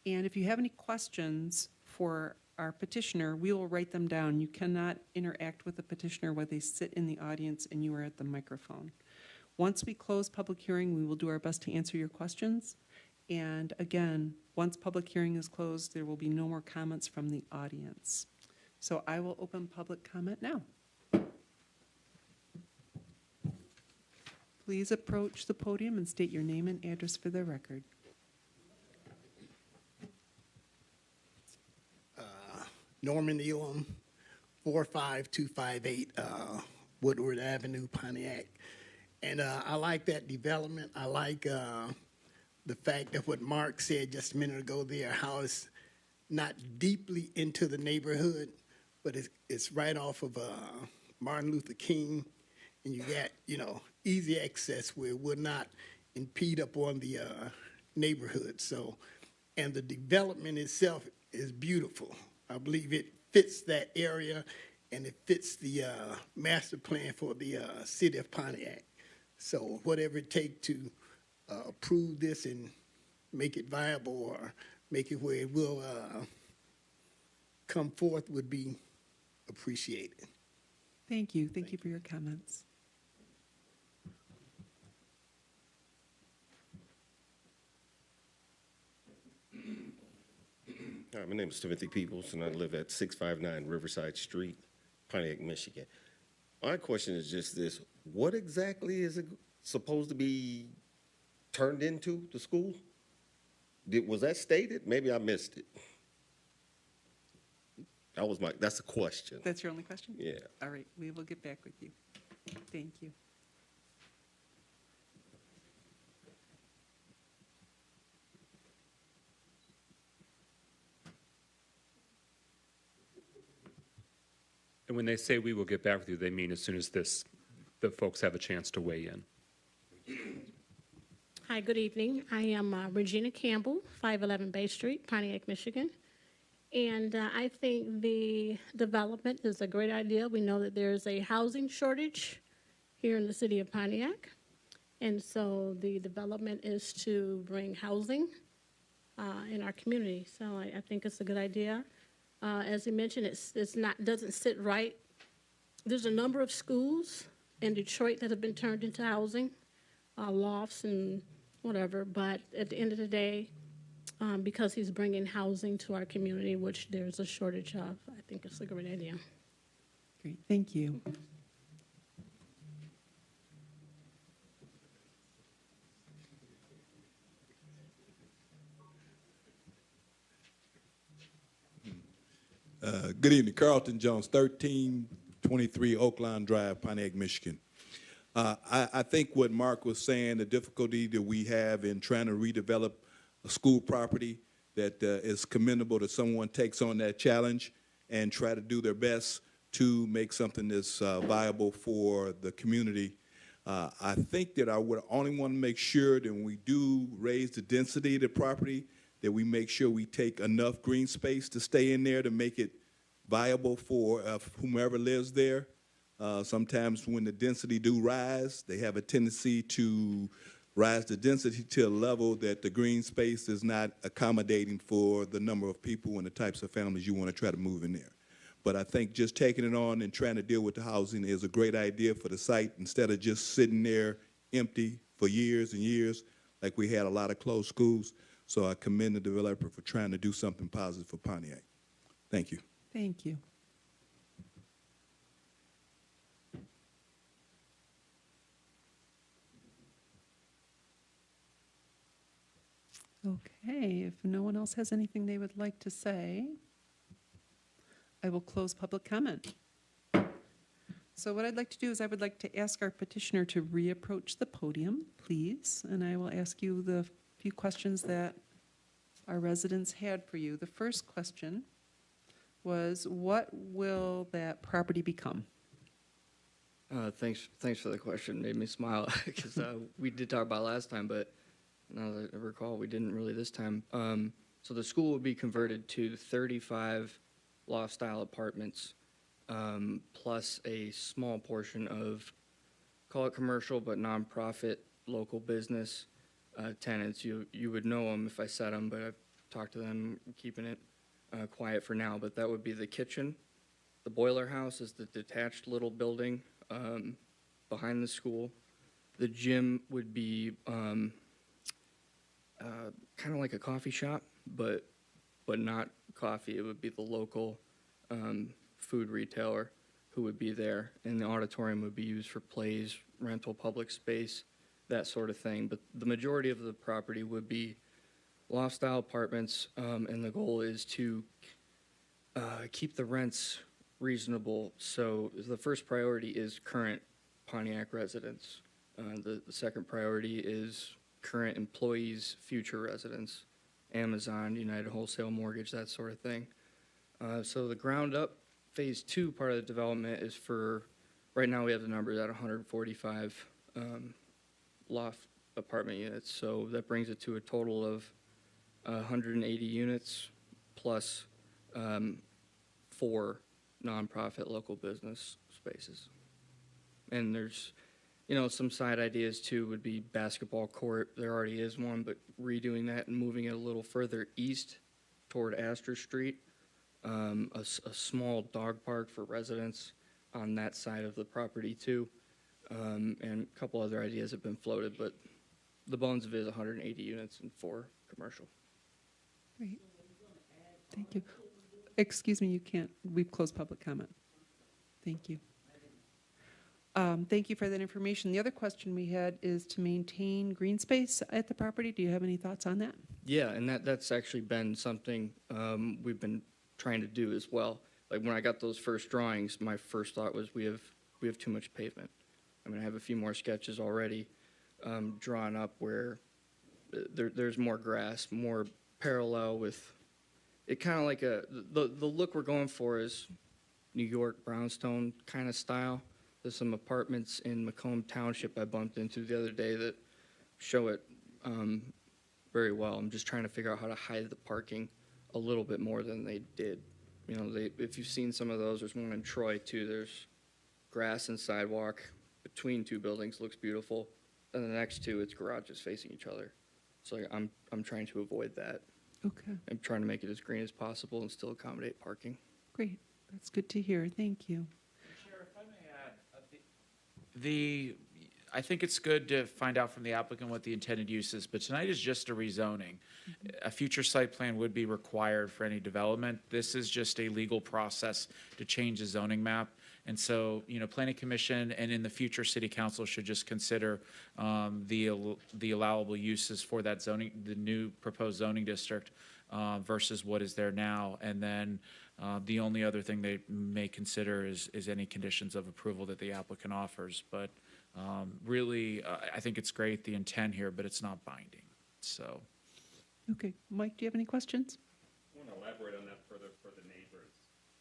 And if you have any questions for our petitioner, we will write them down. You cannot interact with the petitioner while they sit in the audience and you are at the microphone. Once we close public hearing, we will do our best to answer your questions. And again, once public hearing is closed, there will be no more comments from the audience. So I will open public comment now. Please approach the podium and state your name and address for the record. Norman Elam, 45258 Woodward Avenue, Pontiac. And I like that development. I like the fact that what Mark said just a minute ago there, how it's not deeply into the neighborhood, but it's right off of Martin Luther King, and you got, easy access where it would not impede upon the neighborhood. So, and the development itself is beautiful. I believe it fits that area, and it fits the master plan for the city of Pontiac. So whatever it takes to approve this and make it viable or make it where it will come forth would be appreciated. Thank you. Thank you for your comments. Hi, my name is Timothy Peoples, and I live at 659 Riverside Street, Pontiac, Michigan. My question is just this: what exactly is it supposed to be turned into, the school? Was that stated? Maybe I missed it. That's a question. That's your only question? Yeah. All right, we will get back with you. Thank you. And when they say we will get back with you, they mean as soon as the folks have a chance to weigh in. Hi, good evening. I am Regina Campbell, 511 Bay Street, Pontiac, Michigan. And I think the development is a great idea. We know that there's a housing shortage here in the city of Pontiac. And so the development is to bring housing in our community. So I think it's a good idea. As you mentioned, doesn't sit right. There's a number of schools in Detroit that have been turned into housing, lofts and whatever. But at the end of the day, because he's bringing housing to our community, which there's a shortage of, I think it's a great idea. Great, thank you. Good evening, Carlton Jones, 1323 Oakland Drive, Pontiac, Michigan. I think what Mark was saying, the difficulty that we have in trying to redevelop a school property, that is commendable that someone takes on that challenge and try to do their best to make something that's viable for the community. I think that I would only want to make sure that when we do raise the density of the property, that we make sure we take enough green space to stay in there to make it viable for whomever lives there. Sometimes when the density do rise, they have a tendency to rise the density to a level that the green space is not accommodating for the number of people and the types of families you want to try to move in there. But I think just taking it on and trying to deal with the housing is a great idea for the site instead of just sitting there empty for years and years like we had a lot of closed schools. So I commend the developer for trying to do something positive for Pontiac. Thank you. Thank you. Okay, if no one else has anything they would like to say, I will close public comment. So what I'd like to do is I would like to ask our petitioner to reapproach the podium, please, and I will ask you the few questions that our residents had for you. The first question was, what will that property become? Thanks for the question. Made me smile because we did talk about it last time, but now that I recall, we didn't really this time. So the school will be converted to 35 loft-style apartments, plus a small portion of, call it commercial, but nonprofit local business tenants. You would know them if I said them, but I've talked to them, keeping it quiet for now. But that would be the kitchen. The boiler house is the detached little building behind the school. The gym would be kind of like a coffee shop, but not coffee. It would be the local food retailer who would be there, and the auditorium would be used for plays, rental public space, that sort of thing. But the majority of the property would be loft-style apartments, and the goal is to keep the rents reasonable. So the first priority is current Pontiac residents. The second priority is current employees, future residents, Amazon, United Wholesale Mortgage, that sort of thing. So the ground up phase 2 part of the development is for, right now we have the numbers at 145 loft apartment units. So that brings it to a total of 180 units plus 4 nonprofit local business spaces. And there's, some side ideas too would be basketball court. There already is one, but redoing that and moving it a little further east toward Astor Street. A small dog park for residents on that side of the property too. And a couple other ideas have been floated, but the bones of it is 180 units and 4 commercial. Great. Thank you. Excuse me, you can't. We've closed public comment. Thank you. Thank you for that information. The other question we had is to maintain green space at the property. Do you have any thoughts on that? Yeah, and that's actually been something we've been trying to do as well. like when I got those first drawings, my first thought was we have too much pavement. I mean, I have a few more sketches already drawn up where there's more grass, more parallel with it, kind of like the look we're going for is New York brownstone kind of style. There's some apartments in Macomb Township I bumped into the other day that show it very well. I'm just trying to figure out how to hide the parking a little bit more than they did. You know, if you've seen some of those, there's one in Troy too. There's grass and sidewalk between two buildings, looks beautiful. And the next two, it's garages facing each other. So I'm trying to avoid that. Okay, I'm trying to make it as green as possible and still accommodate parking. great. That's good to hear. Thank you. Chair, if I may add, I think it's good to find out from the applicant what the intended use is, but tonight is just a rezoning. A future site plan would be required for any development. This is just a legal process to change the zoning map. And so, you know, Planning Commission and in the future City Council should just consider the allowable uses for that zoning, the new proposed zoning district versus what is there now. And then the only other thing they may consider is any conditions of approval that the applicant offers. But really, I think it's great, the intent here, but it's not binding, so. Okay, Mike, do you have any questions? I want to elaborate on that further for the neighbors.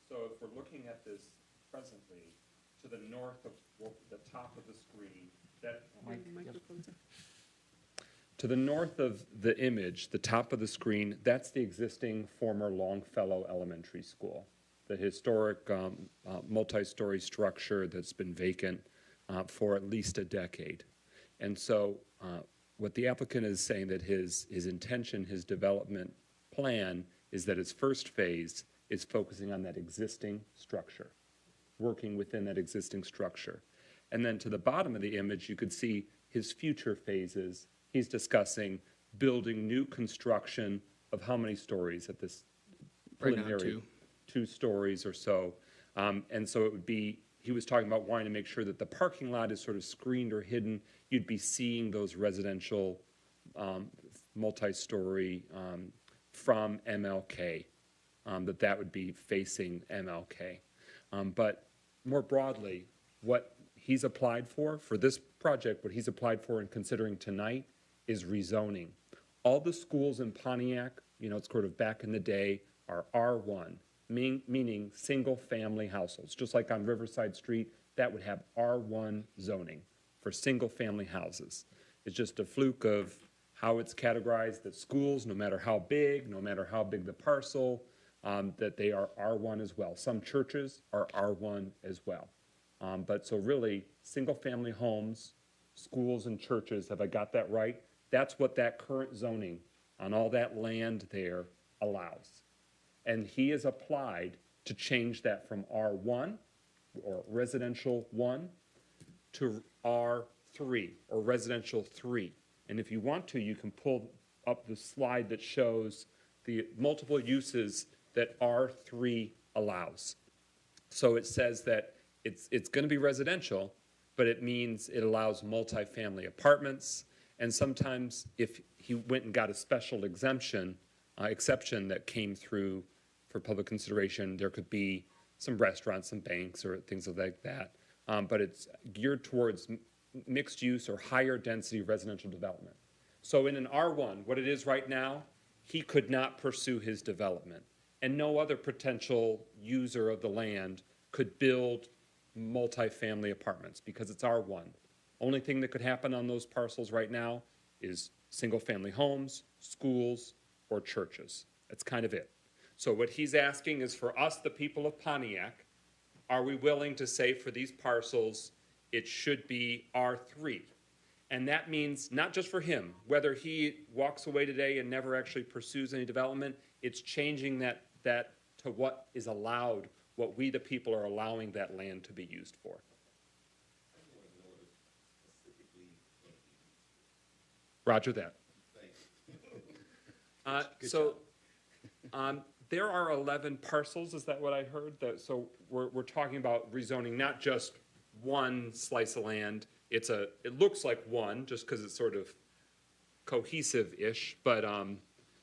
So if we're looking at this presently, to the north of the top of the screen, to the north of the image, the top of the screen, that's the existing former Longfellow Elementary School, the historic multi-story structure that's been vacant for at least a decade. And so what the applicant is saying that his intention, his development plan is that his first phase is focusing on that existing structure, working within that existing structure. And then to the bottom of the image, you could see his future phases. He's discussing building new construction of how many stories at this preliminary? Right now, 2 stories or so. And so it would be, he was talking about wanting to make sure that the parking lot is sort of screened or hidden. You'd be seeing those residential multi-story from MLK, that would be facing MLK. But more broadly, what he's applied for this project, what he's applied for and considering tonight is rezoning. All the schools in Pontiac, you know, it's sort of back in the day, are R1, meaning single-family households. Just like on Riverside Street, that would have R1 zoning for single-family houses. It's just a fluke of how it's categorized that schools, no matter how big the parcel, that they are R1 as well. Some churches are R1 as well. But so really, single-family homes, schools and churches, have I got that right? That's what that current zoning on all that land there allows. And he has applied to change that from R1, or residential 1, to R3, or residential 3. And if you want to, you can pull up the slide that shows the multiple uses that R3 allows. So it says that it's going to be residential, but it means it allows multifamily apartments. And sometimes if he went and got a special exception that came through for public consideration, there could be some restaurants, some banks, or things like that. But it's geared towards mixed use or higher density residential development. So in an R1, what it is right now, he could not pursue his development. And no other potential user of the land could build multifamily apartments because it's R1. Only thing that could happen on those parcels right now is single-family homes, schools, or churches. That's kind of it. So what he's asking is for us, the people of Pontiac, are we willing to say for these parcels it should be R3? And that means not just for him, whether he walks away today and never actually pursues any development, it's changing that to what is allowed, what we the people are allowing that land to be used for. Roger that. There are 11 parcels, is that what I heard? So we're talking about rezoning not just one slice of land. It looks like one just because it's sort of cohesive-ish, but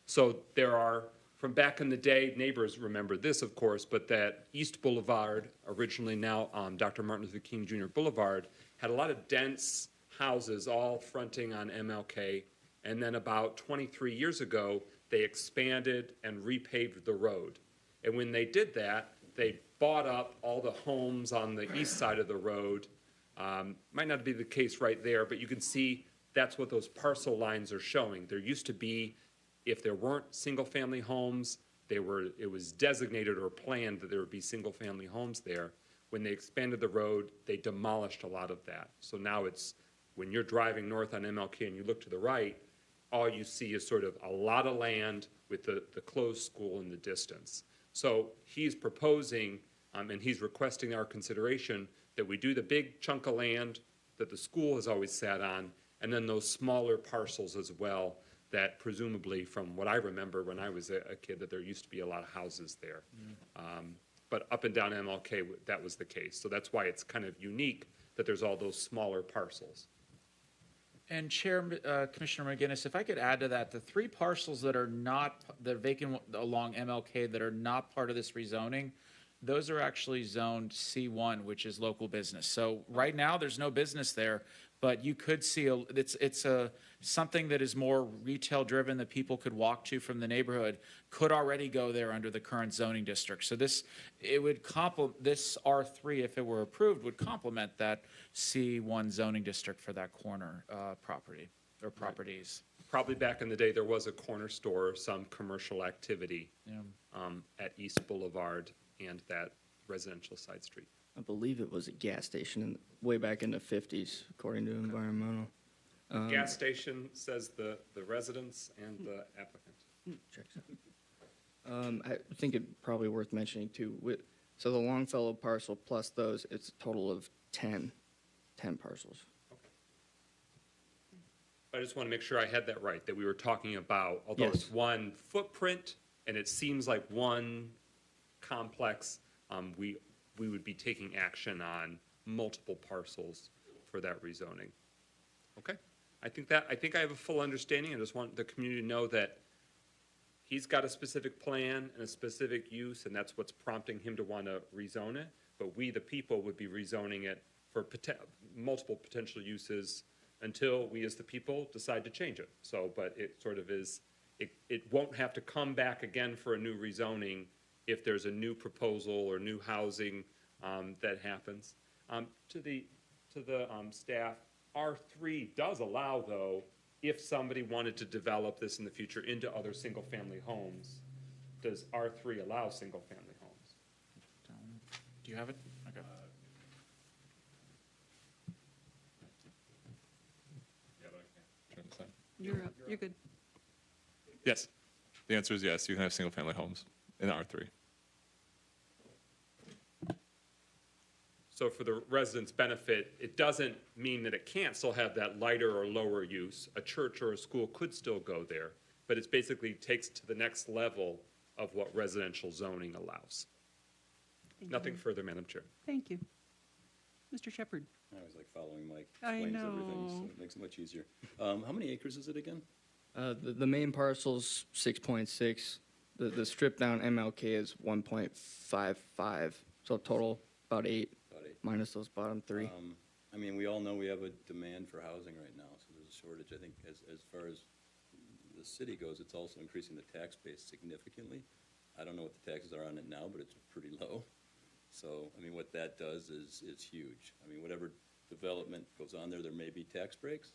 so there are from back in the day, neighbors remember this, of course, but that East Boulevard, originally now Dr. Martin Luther King Jr. Boulevard, had a lot of dense houses all fronting on MLK. And then about 23 years ago, they expanded and repaved the road. And when they did that, they bought up all the homes on the east side of the road. Might not be the case right there, but you can see that's what those parcel lines are showing. There used to be, if there weren't single-family homes, it was designated or planned that there would be single-family homes there. When they expanded the road, they demolished a lot of that. So now it's, when you're driving north on MLK and you look to the right, all you see is sort of a lot of land with the closed school in the distance. So he's proposing, and he's requesting our consideration, that we do the big chunk of land that the school has always sat on, and then those smaller parcels as well, that presumably, from what I remember when I was a kid, that there used to be a lot of houses there. But up and down MLK, that was the case. So that's why it's kind of unique that there's all those smaller parcels. And Commissioner McGinnis, if I could add to that, the 3 parcels that are not, that are vacant along MLK that are not part of this rezoning, those are actually zoned C1, which is local business. So right now, there's no business there, but you could see, it's something that is more retail-driven that people could walk to from the neighborhood, could already go there under the current zoning district. So this R3, if it were approved, would complement that C1 zoning district for that corner property or properties. Probably back in the day, there was a corner store, some commercial activity at East Boulevard and that residential side street. I believe it was a gas station way back in the 50s, according to environmental. Gas station says the residents and the applicant. Checks out. I think it's probably worth mentioning too. So the Longfellow parcel plus those, it's a total of 10 parcels. I just want to make sure I had that right, that we were talking about, although Yes. it's one footprint and it seems like one complex, we would be taking action on multiple parcels for that rezoning. Okay? I think I have a full understanding. I just want the community to know that he's got a specific plan and a specific use, and that's what's prompting him to want to rezone it. But we, the people, would be rezoning it for multiple potential uses until we, as the people, decide to change it. So, but it sort of is, it won't have to come back again for a new rezoning if there's a new proposal or new housing that happens. To the staff, R3 does allow, though, if somebody wanted to develop this in the future into other single-family homes, does R3 allow single-family homes? Do you have it? Okay. You're up. You're good. Yes. The answer is yes. You can have single-family homes in R3. So for the residents' benefit, it doesn't mean that it can't still have that lighter or lower use. A church or a school could still go there, but it basically takes to the next level of what residential zoning allows. Nothing further, Madam Chair. Thank you. Mr. Shepherd. I always like following Mike. I Explains everything, know. so it makes it much easier. How many acres is it again? The main parcel's 6.6. The strip down MLK is 1.55. So total about 8. About 8. Minus those bottom 3. I mean, we all know we have a demand for housing right now, so there's a shortage. I think as far as the city goes, it's also increasing the tax base significantly. I don't know what the taxes are on it now, but it's pretty low. So, I mean, what that does is huge. I mean, whatever development goes on there, there may be tax breaks.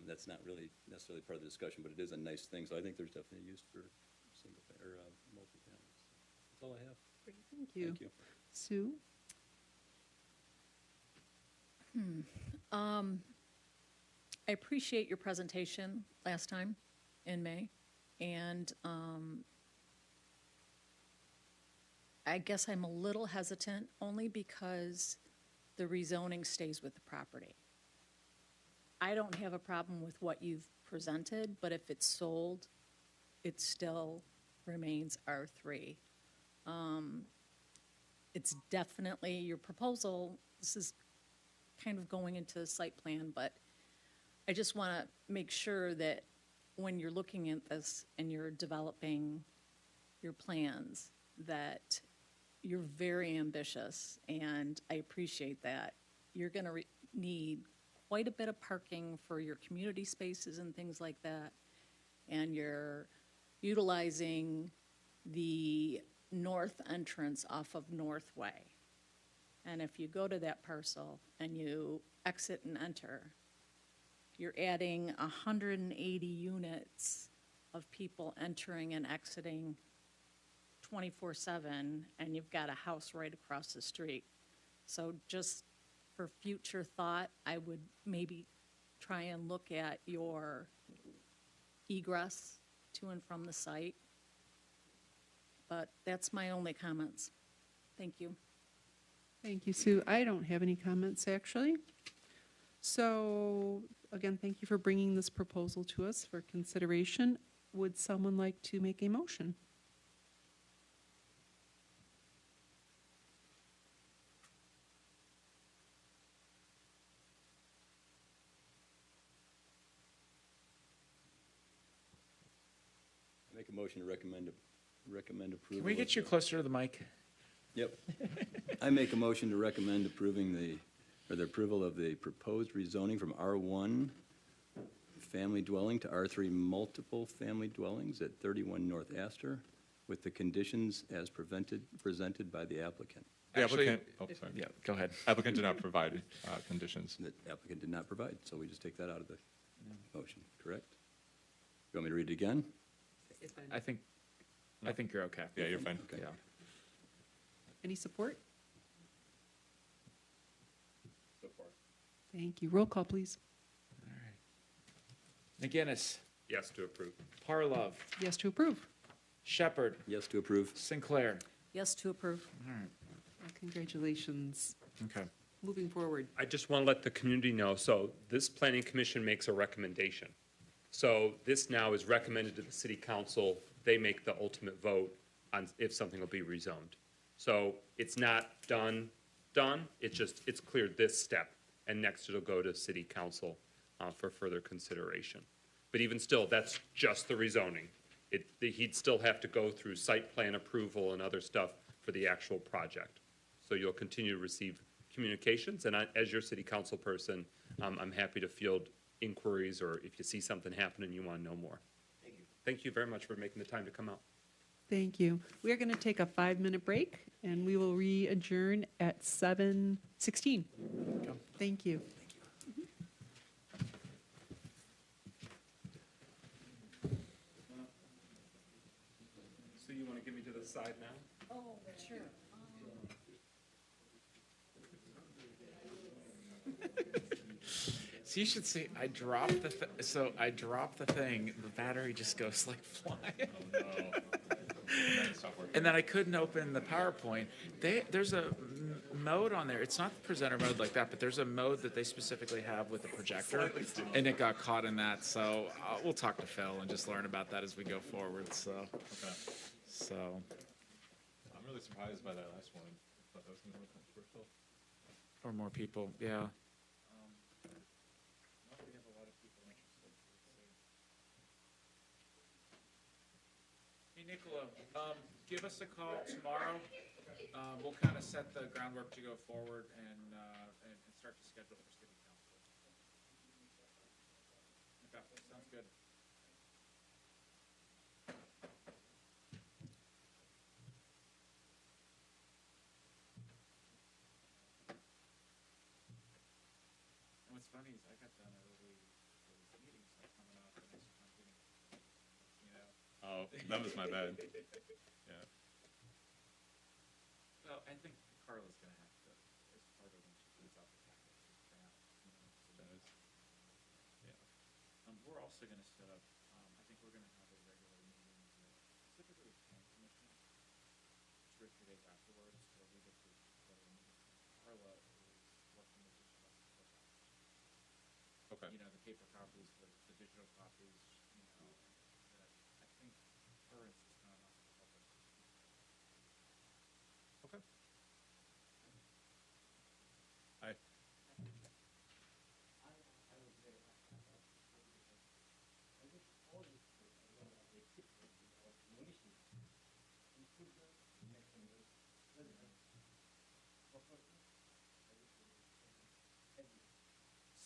That's not really necessarily part of the discussion, but it is a nice thing. So I think there's definitely use for single or multi-families. That's all I have. Great, thank you. Thank you. Sue? I appreciate your presentation last time in May, and I guess I'm a little hesitant only because the rezoning stays with the property. I don't have a problem with what you've presented, but if it's sold, it still remains R3. It's definitely your proposal. This is kind of going into the site plan, but I just want to make sure that when you're looking at this and you're developing your plans, that you're very ambitious, and I appreciate that. You're going to need quite a bit of parking for your community spaces and things like that, and you're utilizing the north entrance off of North Way. And if you go to that parcel and you exit and enter, you're adding 180 units of people entering and exiting 24/7, and you've got a house right across the street. So just for future thought, I would maybe try and look at your egress to and from the site. But that's my only comments. Thank you. Thank you, Sue. I don't have any comments, actually. So, again, thank you for bringing this proposal to us for consideration. Would someone like to make a motion? Make a motion to recommend approval. Can we get of you the- closer to the mic? Yep. I make a motion to recommend approving the approval of the proposed rezoning from R1 family dwelling to R3 multiple family dwellings at 31 North Astor with the conditions as presented by the applicant. The Actually, applicant, oh, sorry. Yeah, go ahead. Applicant did not provide conditions. The applicant did not provide, so we just take that out of the motion, correct? You want me to read it again? I think you're okay. Yeah, you're fine. Okay. Yeah. Any support? Support. Thank you. Roll call, please. McGinnis, Yes to approve. Parlov, Yes to approve. Shepherd, Yes to approve. Sinclair. Yes to approve. All right. Well, congratulations. Okay. Moving forward. I just want to let the community know, so this planning commission makes a recommendation. So this now is recommended to the city council. They make the ultimate vote on if something will be rezoned. So it's not done. It's cleared this step, and next it'll go to city council for further consideration. But even still, that's just the rezoning. He'd still have to go through site plan approval and other stuff for the actual project. So you'll continue to receive communications, and as your city council person, I'm happy to field inquiries, or if you see something happen and you want to know more. Thank you. Thank you very much for making the time to come out. Thank you. We are going to take a 5-minute break, and we will re-adjourn at 7:16. Thank you. So you want to get me to the side now? Oh, sure. So you should see, I dropped the thing, the battery just goes like flying. Oh, no. And then I couldn't open the PowerPoint. There's a mode on there. It's not the presenter mode like that, but there's a mode that they specifically have with the projector, and it got caught in that. So we'll talk to Phil and just learn about that as we go forward. So, I'm really surprised by that last one. I thought that was going to be controversial. or more people, yeah. Hey, Nicola, give us a call tomorrow. We'll kind of set the groundwork to go forward and start to schedule for city council. Okay, sounds good. And what's funny is I got done early for this meeting, so I'm coming off and I'm getting, Oh, that was my bad. Yeah. Well, I think Carla's gonna have to, as part of when she puts out the package, we're also gonna set up, I think we're gonna have a regular meeting, specifically with the planning commission, 2 or 3 days afterwards, where we get to go to meet. Carla is working with each of us to put out, Okay. the paper copies, the digital copies, that I think her is just gonna help us. Okay. Hi.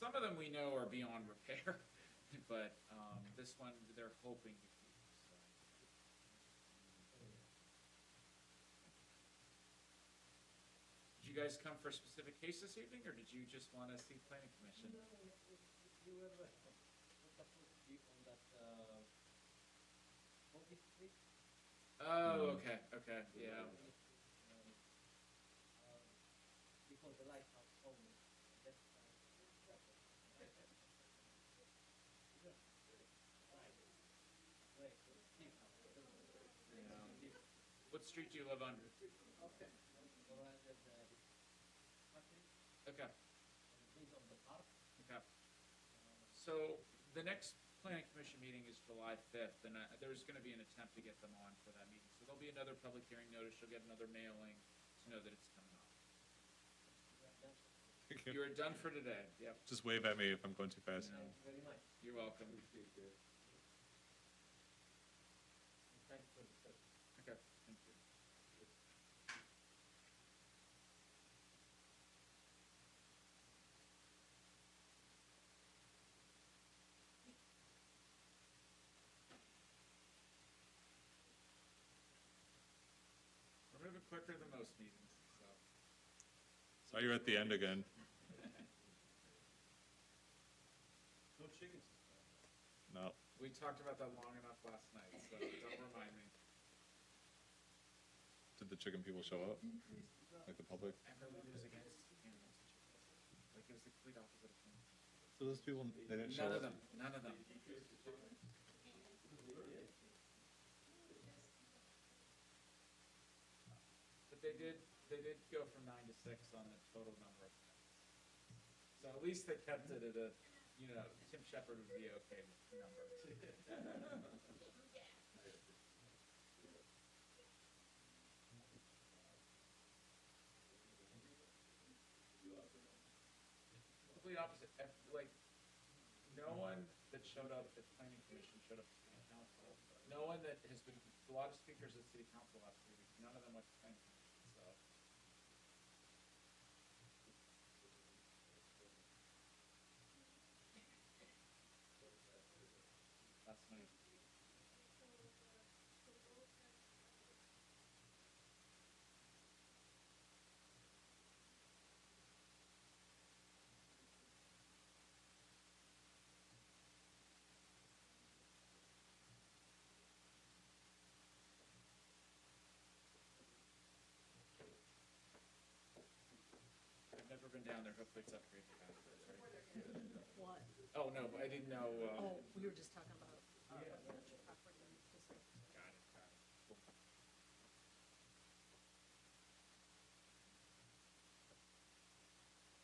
some of them we know are beyond repair, but, this one, they're hoping to keep, so. Did you guys come for a specific case this evening, or did you just want to see planning commission? You were, what's the first street on that, Street? Oh, okay, yeah. Before the lighthouse, only. That's, What street do you live on? okay. Okay, He's on the park. okay. So the next planning commission meeting is July 5th, and there's going to be an attempt to get them on for that meeting. So there'll be another public hearing notice. You'll get another mailing to know that it's coming up. You are done for today. Yep. Just wave at me if I'm going too fast. Very much. You're welcome. Thanks for the service. Okay, thank you. We're moving quicker than most meetings, so. Saw you at the end again. No chickens. No. We talked about that long enough last night, so don't remind me. Did the chicken people show up? Like the public? Everyone was against animals. Like, it was the complete opposite of things. So those people, they didn't show None up? of them, none of them. But they did go from 9 to 6 on the total number of pets. So at least they kept it at a, Tim Shepherd would be okay with the number. Complete opposite, like, no one that showed up at planning commission showed up at city council. No one that has been, a lot of speakers at city council last 3 weeks, none of them went to planning commission, so. That's nice. I've never been down there, hopefully it's upgraded faster, right? What? Oh, no, but I didn't know, Oh, we were just talking about, residential property and just- got it, cool.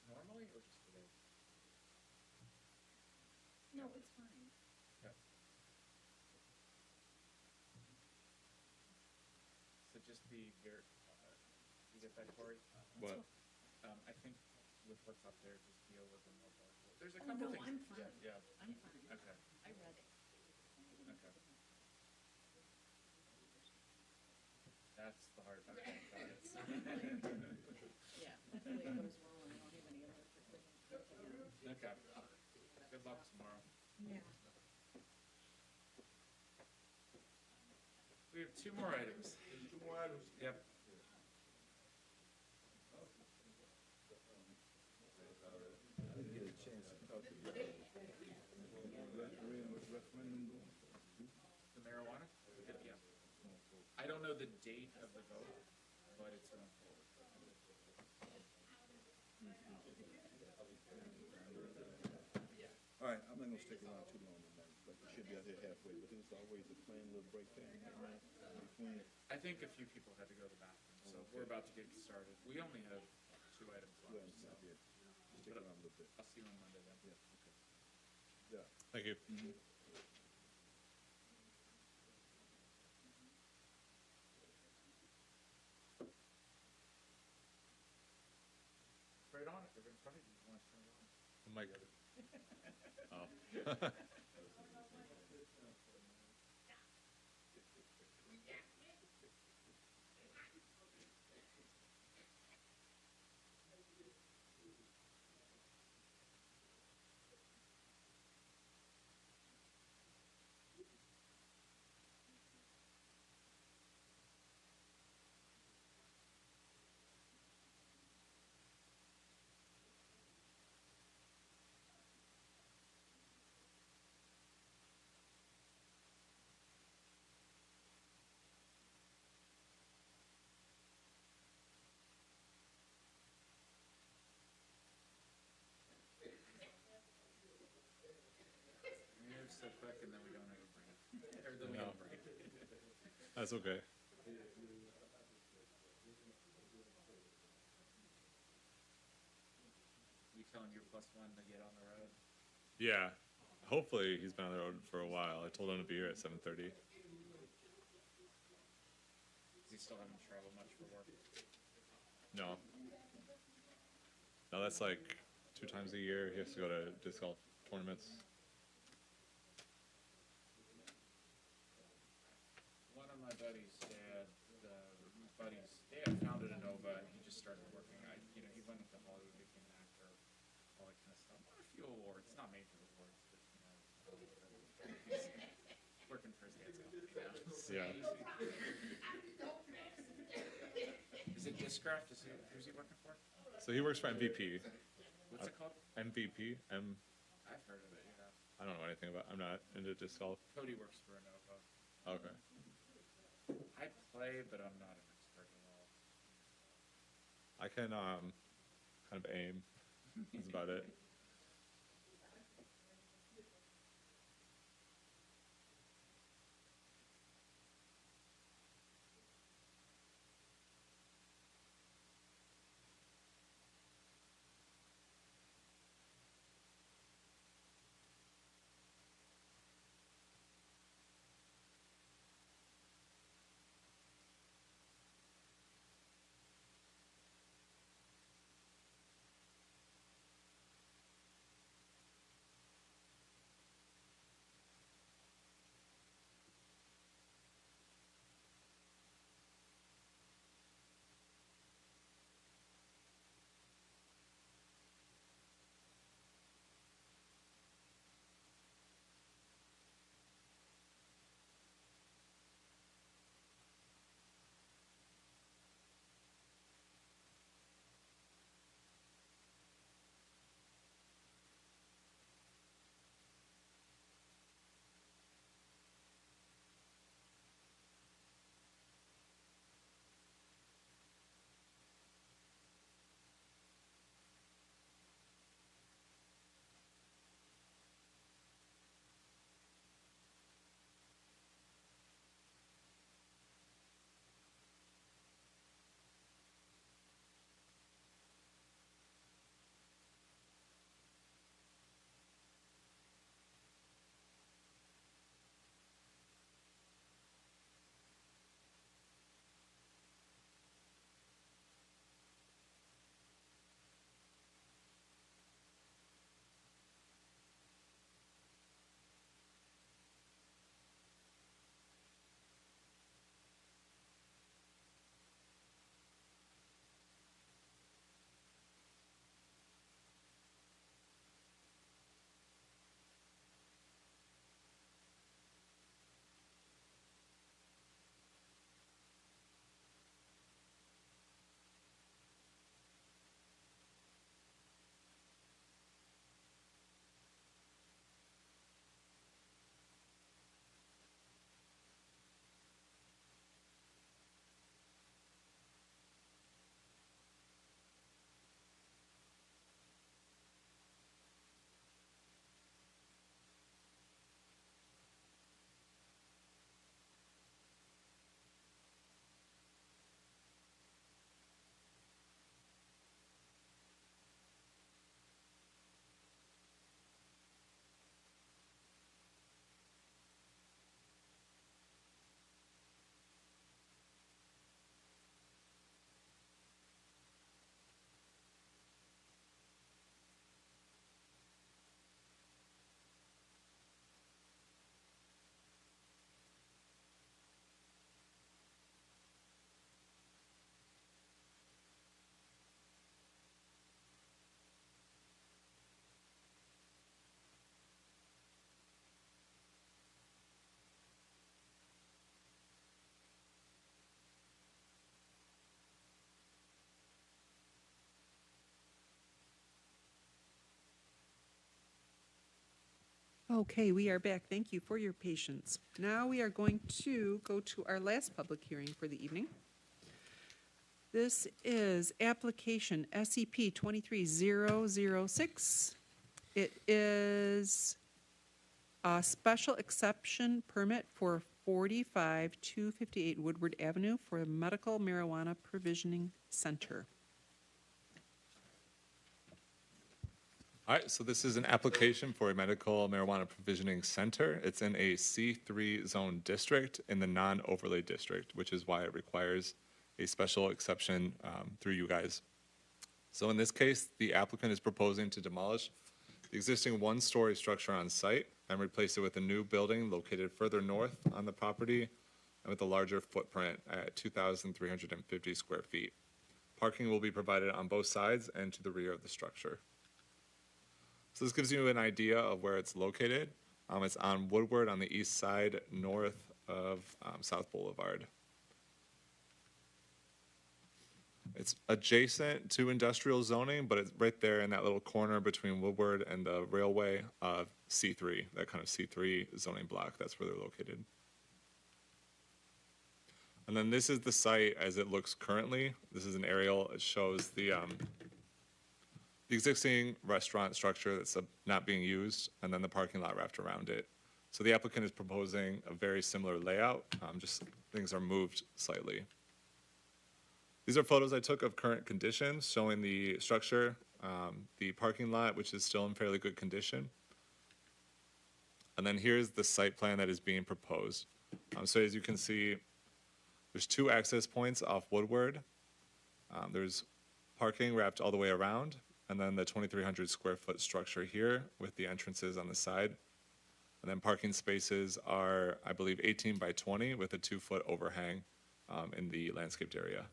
Normally, or just today? No, it's fine. Okay. So just be very, you get that, Corey? What? I think with what's up there, just deal with them more. There's a Oh, couple no, things. I'm fine. Yeah, I'm fine. okay, I read it. okay. That's the hard part. Got it. Yeah, hopefully it goes well and I don't have any electric again. Okay. Good luck tomorrow. Yeah. We have 2 more items. Two more items. Yep. The marijuana? Yeah. I don't know the date of the vote, but it's going forward. All right, I'm not gonna stick around too long tonight, but we should be out here halfway, but there's always a plain little break there between. I think a few people had to go to the bathroom, so we're about to get started. We only have 2 items Well, left, so yeah, stick around a little bit. I'll see you on Monday then. Yeah, okay. Yeah. Thank you. Right on it, they're in front of you, you want to turn it on? Mike. Oh. so quick and then we don't even bring it. Or then we No. don't bring it. That's okay. You tell him you're +1 to get on the road. Yeah. Hopefully he's been on the road for a while. I told him to be here at 7:30. Is he still having to travel much for work? No. No, that's like 2 times a year. He has to go to disc golf tournaments. One of my buddies' dad, founded a Nova, and he just started working. He went into Hollywood, became an actor, all that kind of stuff. Won a few awards, not major awards, but he's working for his dad's company now. Yeah. Is it Discraft? Who's he working for? So he works for MVP. What's it called? MVP. I've heard of it, yeah. I don't know anything about. I'm not into disc golf. Cody works for a Nova. Okay. I play, but I'm not an expert at all. I can kind of aim. That's about it. Okay, we are back. Thank you for your patience. Now we are going to go to our last public hearing for the evening. This is application SCP 23006. It is A special exception permit for 45258 Woodward Avenue for a medical marijuana provisioning center. All right, so this is an application for a medical marijuana provisioning center. It's in a C3 zone district in the non-overlay district, which is why it requires a special exception through you guys. So in this case, the applicant is proposing to demolish the existing one-story structure on site and replace it with a new building located further north on the property and with a larger footprint at 2,350 square feet. Parking will be provided on both sides and to the rear of the structure. So this gives you an idea of where it's located. It's on Woodward on the east side, north of South Boulevard. It's adjacent to industrial zoning, but it's right there in that little corner between Woodward and the railway of C3, that kind of C3 zoning block. That's where they're located. And then this is the site as it looks currently. This is an aerial. It shows the existing restaurant structure that's not being used, and then the parking lot wrapped around it. So the applicant is proposing a very similar layout, just things are moved slightly. These are photos I took of current conditions showing the structure, the parking lot, which is still in fairly good condition. And then here's the site plan that is being proposed. So as you can see, there's 2 access points off Woodward. There's parking wrapped all the way around, and then the 2,300 square foot structure here with the entrances on the side. And then parking spaces are, I believe, 18 by 20 with a 2-foot overhang in the landscaped area.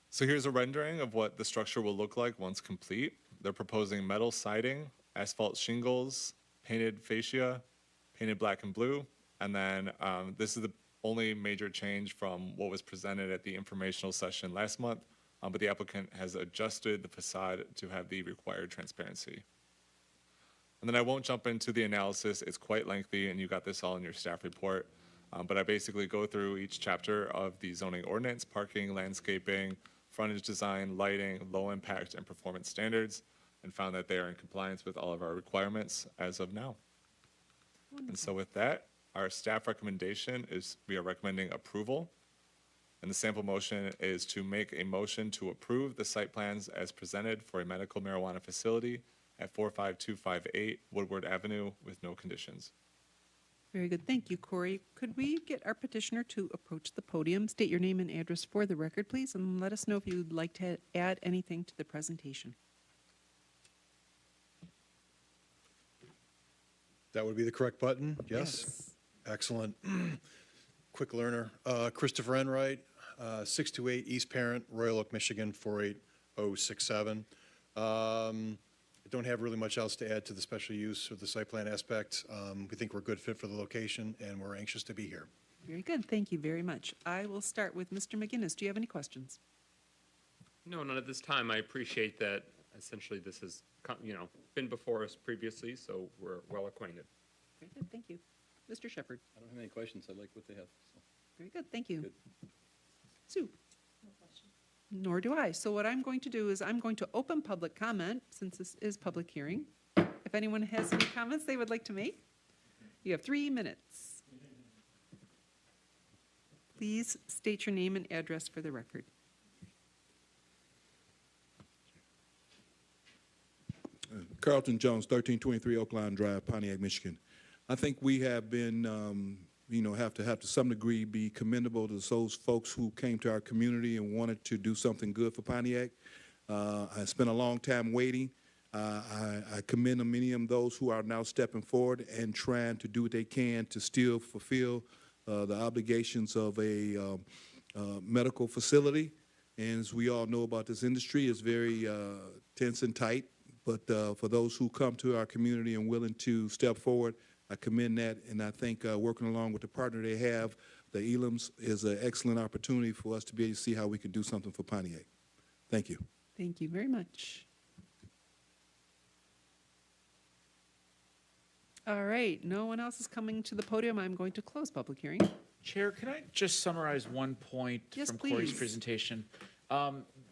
So here's a rendering of what the structure will look like once complete. They're proposing metal siding, asphalt shingles, painted fascia, painted black and blue, and then this is the only major change from what was presented at the informational session last month, but the applicant has adjusted the facade to have the required transparency. And then I won't jump into the analysis. It's quite lengthy, and you got this all in your staff report. But I basically go through each chapter of the zoning ordinance, parking, landscaping, frontage design, lighting, low impact, and performance standards, and found that they are in compliance with all of our requirements as of now. Wonderful. And so with that, our staff recommendation is we are recommending approval. And the sample motion is to make a motion to approve the site plans as presented for a medical marijuana facility at 45258 Woodward Avenue with no conditions. Very good. Thank you, Corey. Could we get our petitioner to approach the podium, state your name and address for the record, please, and let us know if you'd like to add anything to the presentation. That would be the correct button? Yes. Excellent. Quick learner. Christopher Enright, 628 East Parent, Royal Oak, Michigan, 48067. I don't have really much else to add to the special use or the site plan aspect. We think we're a good fit for the location, and we're anxious to be here. Very good. Thank you very much. I will start with Mr. McGinnis. Do you have any questions? No, not at this time. I appreciate that essentially this has, been before us previously, so we're well acquainted. Very good. Thank you. Mr. Shepherd. I don't have any questions. I like what they have. So. Very good. Thank you. Good. Sue. No question. Nor do I. So what I'm going to do is I'm going to open public comment, since this is public hearing. If anyone has any comments they would like to make, you have 3 minutes. Please state your name and address for the record. Carlton Jones, 1323 Oakline Drive, Pontiac, Michigan. I think we have been, have to some degree be commendable to those folks who came to our community and wanted to do something good for Pontiac. I spent a long time waiting. I commend many of those who are now stepping forward and trying to do what they can to still fulfill the obligations of a medical facility. And as we all know about this industry, it's very tense and tight. But for those who come to our community and willing to step forward, I commend that, and I think working along with the partner they have, the Elams, is an excellent opportunity for us to be able to see how we can do something for Pontiac. Thank you. Thank you very much. All right, no one else is coming to the podium. I'm going to close public hearing. Chair, can I just summarize one point Yes, from Corey's please. presentation?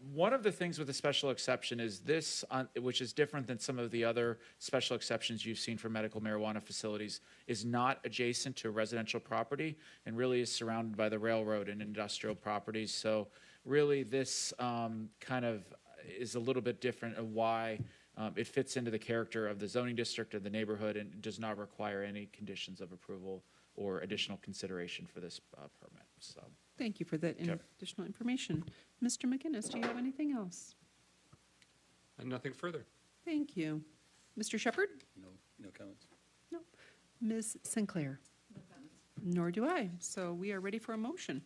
One of the things with a special exception is this, which is different than some of the other special exceptions you've seen for medical marijuana facilities, is not adjacent to a residential property and really is surrounded by the railroad and industrial properties. So really this kind of is a little bit different of why it fits into the character of the zoning district or the neighborhood and does not require any conditions of approval or additional consideration for this permit. So. Thank you for that additional information. Mr. McGinnis, do you have anything else? And nothing further. Thank you. Mr. Shepherd? No comments. No. Ms. Sinclair? No comments. Nor do I. So we are ready for a motion.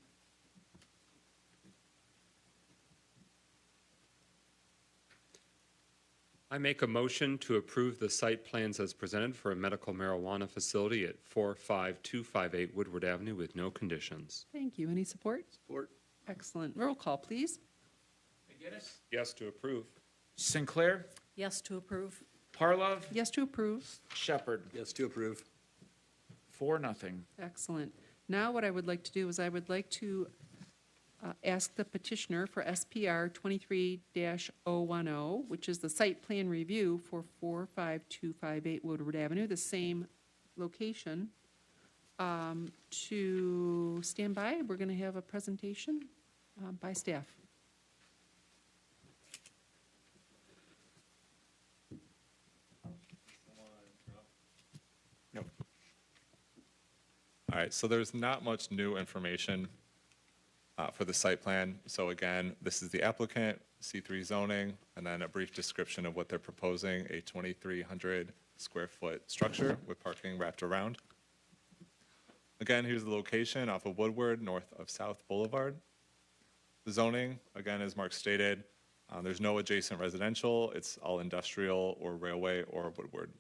I make a motion to approve the site plans as presented for a medical marijuana facility at 45258 Woodward Avenue with no conditions. Thank you. Any support? Support. Excellent. Roll call, please. McGinnis? Yes to approve. Sinclair? Yes to approve. Parlov? Yes to approve. Shepherd? Yes to approve. 4-0. Excellent. Now what I would like to do is I would like to ask the petitioner for SPR 23-010, which is the site plan review for 45258 Woodward Avenue, the same location, to stand by. We're going to have a presentation by staff. No. All right, so there's not much new information for the site plan. So again, this is the applicant, C3 zoning, and then a brief description of what they're proposing, a 2,300 square foot structure with parking wrapped around. Again, here's the location off of Woodward, north of South Boulevard. The zoning, again, as Mark stated, there's no adjacent residential. It's all industrial or railway or Woodward.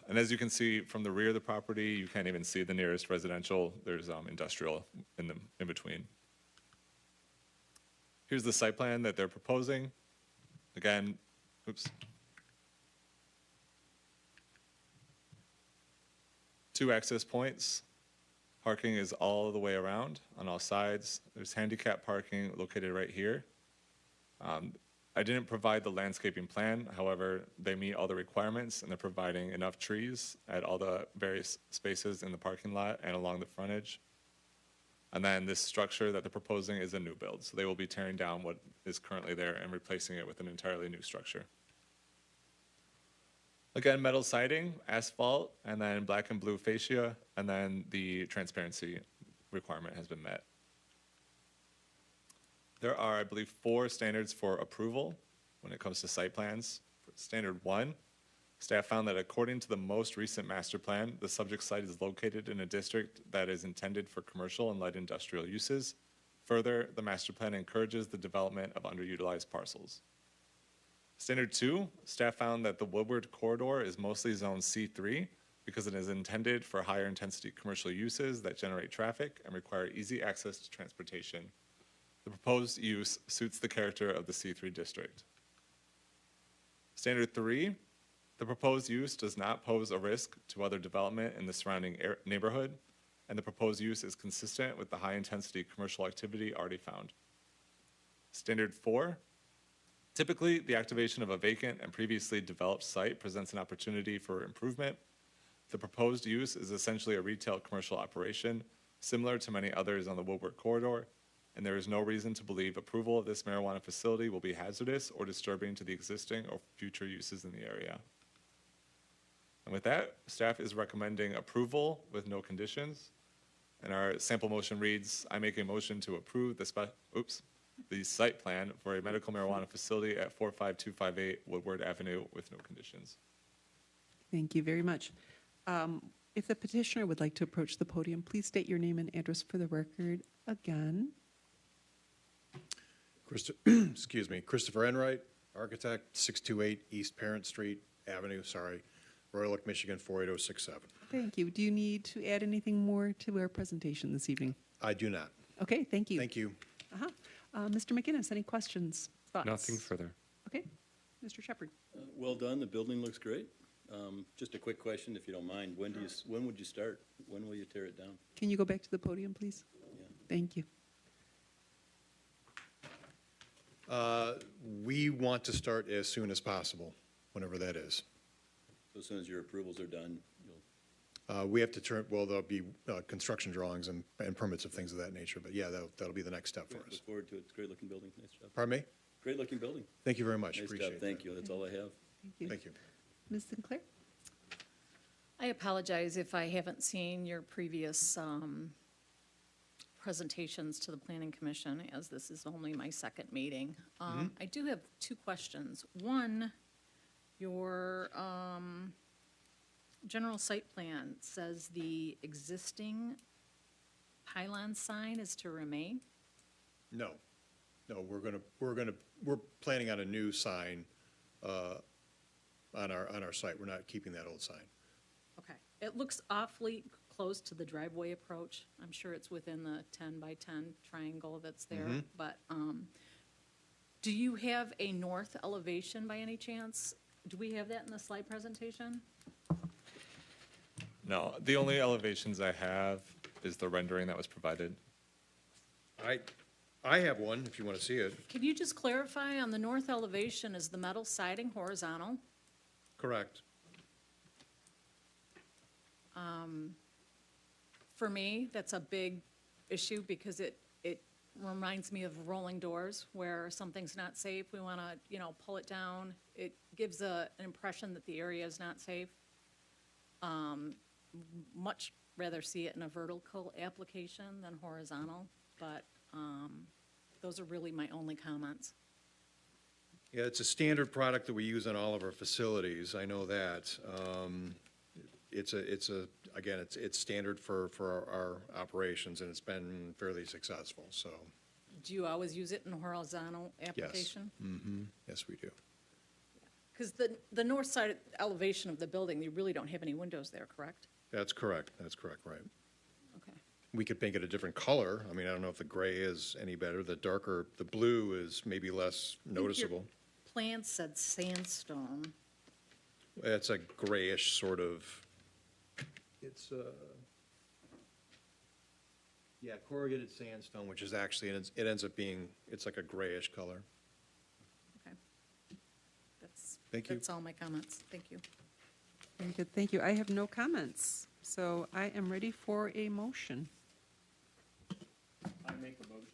And as you can see from the rear of the property, you can't even see the nearest residential. There's industrial in between. Here's the site plan that they're proposing. Again, oops. 2 access points. Parking is all the way around on all sides. There's handicap parking located right here. I didn't provide the landscaping plan. However, they meet all the requirements and they're providing enough trees at all the various spaces in the parking lot and along the frontage. And then this structure that they're proposing is a new build. So they will be tearing down what is currently there and replacing it with an entirely new structure. Again, metal siding, asphalt, and then black and blue fascia, and then the transparency requirement has been met. There are, I believe, 4 standards for approval when it comes to site plans. For standard 1, staff found that according to the most recent master plan, the subject site is located in a district that is intended for commercial and light industrial uses. Further, the master plan encourages the development of underutilized parcels. Standard 2, staff found that the Woodward corridor is mostly zone C3 because it is intended for higher intensity commercial uses that generate traffic and require easy access to transportation. The proposed use suits the character of the C3 district. Standard 3, the proposed use does not pose a risk to other development in the surrounding neighborhood, and the proposed use is consistent with the high-intensity commercial activity already found. Standard 4, typically the activation of a vacant and previously developed site presents an opportunity for improvement. The proposed use is essentially a retail commercial operation, similar to many others on the Woodward corridor, and there is no reason to believe approval of this marijuana facility will be hazardous or disturbing to the existing or future uses in the area. And with that, staff is recommending approval with no conditions. And our sample motion reads, I make a motion to approve the site plan for a medical marijuana facility at 45258 Woodward Avenue with no conditions. Thank you very much. If the petitioner would like to approach the podium, please state your name and address for the record again. Excuse me, Christopher Enright, architect, 628 East Parent Street Avenue, Royal Oak, Michigan, 48067. Thank you. Do you need to add anything more to our presentation this evening? I do not. Okay, thank you. Thank you. Mr. McGinnis, any questions, thoughts? Nothing further. Okay. Mr. Shepherd. Well done, the building looks great. Just a quick question, if you don't mind. When would you start? When will you tear it down? Can you go back to the podium, please? Yeah. Thank you. We want to start as soon as possible, whenever that is. So as soon as your approvals are done, you'll, We have to well, there'll be construction drawings and permits of things of that nature, but yeah, that'll be the next step for us. look forward to it. It's a great-looking building. Nice job. Pardon me? Great-looking building. Thank you very much. Nice Appreciate job. it. Thank you. That's all I have. Thank you. Ms. Sinclair? I apologize if I haven't seen your previous presentations to the Planning Commission, as this is only my second meeting. I do have two questions. One, your general site plan says the existing pylon sign is to remain? No, we're planning on a new sign on our site. We're not keeping that old sign. Okay. It looks awfully close to the driveway approach. I'm sure it's within the 10 by 10 triangle that's there. But do you have a north elevation by any chance? Do we have that in the slide presentation? No, the only elevations I have is the rendering that was provided. I have one, if you want to see it. Can you just clarify, on the north elevation, is the metal siding horizontal? Correct. For me, that's a big issue because it reminds me of rolling doors where something's not safe. We want to, pull it down. It gives an impression that the area is not safe. Much rather see it in a vertical application than horizontal, but those are really my only comments. Yeah, it's a standard product that we use in all of our facilities. I know that. It's standard for our operations, and it's been fairly successful, so. Do you always use it in horizontal application? Yes, we do. Because the north side elevation of the building, you really don't have any windows there, correct? That's correct, right. Okay. We could make it a different color. I mean, I don't know if the gray is any better. The blue is maybe less noticeable. Plan said sandstone. It's a grayish sort of, it's corrugated sandstone, which is actually, it ends up being, it's like a grayish color. Okay. Thank you. That's all my comments. Thank you. Very good, thank you. I have no comments, so I am ready for a motion. I make a motion.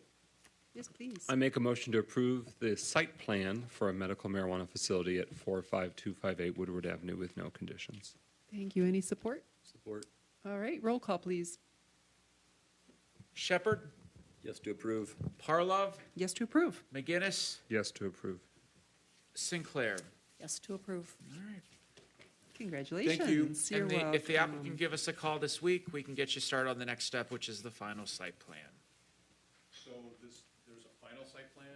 Yes, please. I make a motion to approve the site plan for a medical marijuana facility at 45258 Woodward Avenue with no conditions. Thank you. Any support? Support. All right, roll call, please. Shepherd, Yes to approve. Parlov, Yes to approve. McGinnis, Yes to approve. Sinclair. Yes to approve. All right. Congratulations. Thank you. You're And if the welcome. applicant can give us a call this week, we can get you started on the next step, which is the final site plan. So there's a final site plan?